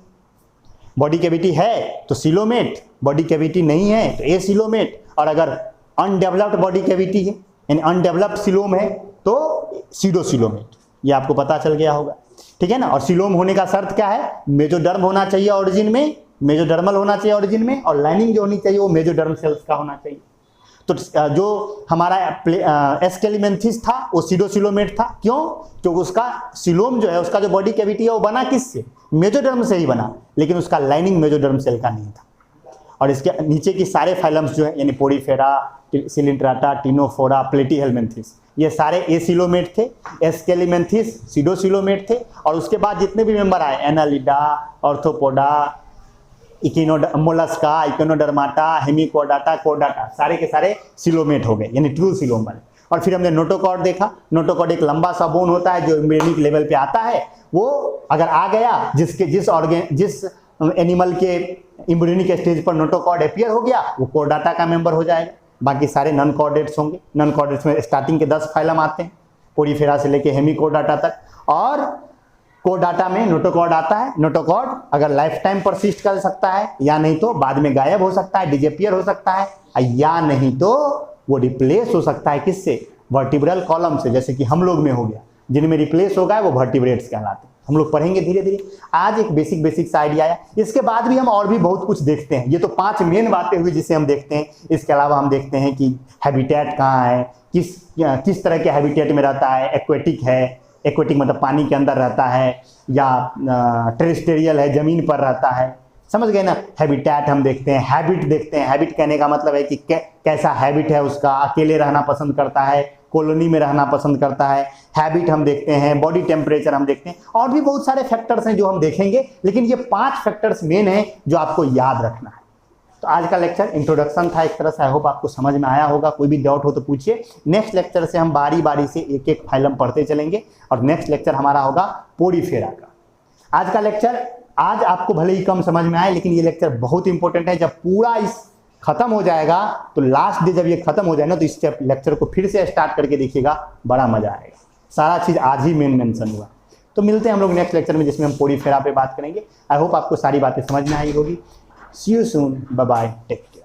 बॉडी कैविटी है तो सिलोमेट, बॉडी कैविटी नहीं है तो एसिलोमेट। और अगर अनडेवलप्ड बॉडी कैविटी है यानी अनडेवलप्ड सिलोम है तो सीडोसिलोमेट। ये आपको पता चल गया होगा, ठीक है ना। और सिलोम होने का शर्त क्या है? मेजोडर्म होना चाहिए ऑरिजिन में, मेजोडर्मल होना चाहिए ऑरिजिन में, और लाइनिंग जो होनी चाहिए वो मेजोडर्म सेल्स का होना चाहिए। तो जो हमारा एस्केलिमेंथिस था वो सीडोसिलोमेट था। क्यों? क्योंकि उसका सिलोम जो है, उसका जो बॉडी कैविटी है वो बना किससे? मेजोडर्म से ही बना, लेकिन उसका लाइनिंग मेजोडर्म सेल का नहीं था। और इसके नीचे की सारे फाइलम्स जो है यानी पोरीफेरा, सिलिंट्राटा, टिनोफोरा, प्लेटीहेलमिन्थिस, ये सारे एसिलोमेट थे। एस्केलिमेंथिस सीडोसिलोमेट थे। और उसके बाद जितने भी मेंबर आए, एनालिडा, ऑर्थोपोडा, मोलस्का, इकिनोडर्माटा, हेमिकोर्डाटा, कोर्डाटा, सारे के सारे सिलोमेट हो गए यानी ट्रू सिलोम वाले। और फिर हमने नोटोकॉर्ड देखा। नोटोकॉर्ड एक लंबा सा बोन होता है जो एम्ब्रियोनिक लेवल पे आता है। वो अगर आ गया, जिस एनिमल के एम्ब्रियोनिक स्टेज पर नोटोकॉर्ड अपीयर हो गया, वो कोर्डाटा का मेंबर हो जाएगा। बाकी सारे नॉन कॉर्डेट्स होंगे। नॉन कॉर्डेट्स में स्टार्टिंग के 10 फाइलम आते हैं, पोरीफेरा से लेके हेमिकोर्डाटा तक। और कोर्डाटा में नोटोकॉर्ड आता है। नोटोकॉर्ड अगर लाइफ टाइम परसिस्ट कर सकता है, या नहीं तो बाद में गायब हो सकता है, डिसअपीयर हो सकता है, या नहीं तो वो रिप्लेस हो सकता है किससे? वर्टिब्रल कॉलम से, जैसे कि हम लोग में हो गया। जिनमें रिप्लेस हो गया वो वर्टिब्रेट्स कहलाते हैं। हम लोग पढ़ेंगे धीरे धीरे। आज एक बेसिक सा आइडिया आया। इसके बाद भी हम और भी बहुत कुछ देखते हैं। ये तो 5 मेन बातें हुई जिसे हम देखते हैं। इसके अलावा हम देखते हैं कि हैबिटेट कहाँ है, किस तरह के हैबिटेट में रहता है। एक्वेटिक है, एक्वेटिक मतलब पानी के अंदर रहता है, या टेरेस्टेरियल है, जमीन पर रहता है। समझ गए ना। हैबिटेट हम देखते हैं, हैबिट देखते हैं। हैबिट कहने का मतलब है कि कैसा हैबिट है उसका, अकेले रहना पसंद करता है, कॉलोनी में रहना पसंद करता है। हैबिट हम देखते हैं, बॉडी टेम्परेचर हम देखते हैं, और भी बहुत सारे फैक्टर्स हैं जो हम देखेंगे, लेकिन ये 5 फैक्टर्स मेन हैं जो आपको याद रखना है। तो आज का लेक्चर इंट्रोडक्शन था एक तरह से। आई होप आपको समझ में आया होगा। कोई भी डाउट हो तो पूछिए। नेक्स्ट लेक्चर से हम बारी बारी से एक एक फाइलम पढ़ते चलेंगे, और नेक्स्ट लेक्चर हमारा होगा पोरीफेरा का। आज का लेक्चर आज आपको भले ही कम समझ में आए, लेकिन ये लेक्चर बहुत इंपॉर्टेंट है। जब पूरा इस खत्म हो जाएगा तो लास्ट डे जब ये खत्म हो जाए ना तो इस लेक्चर को फिर से स्टार्ट करके देखिएगा, बड़ा मजा आएगा। सारा चीज़ आज ही मेंशन हुआ। तो मिलते हैं हम लोग नेक्स्ट लेक्चर में जिसमें हम पोरीफेरा पे बात करेंगे। आई होप आपको सारी बातें समझ में आई होगी। See you soon, bye bye, take care.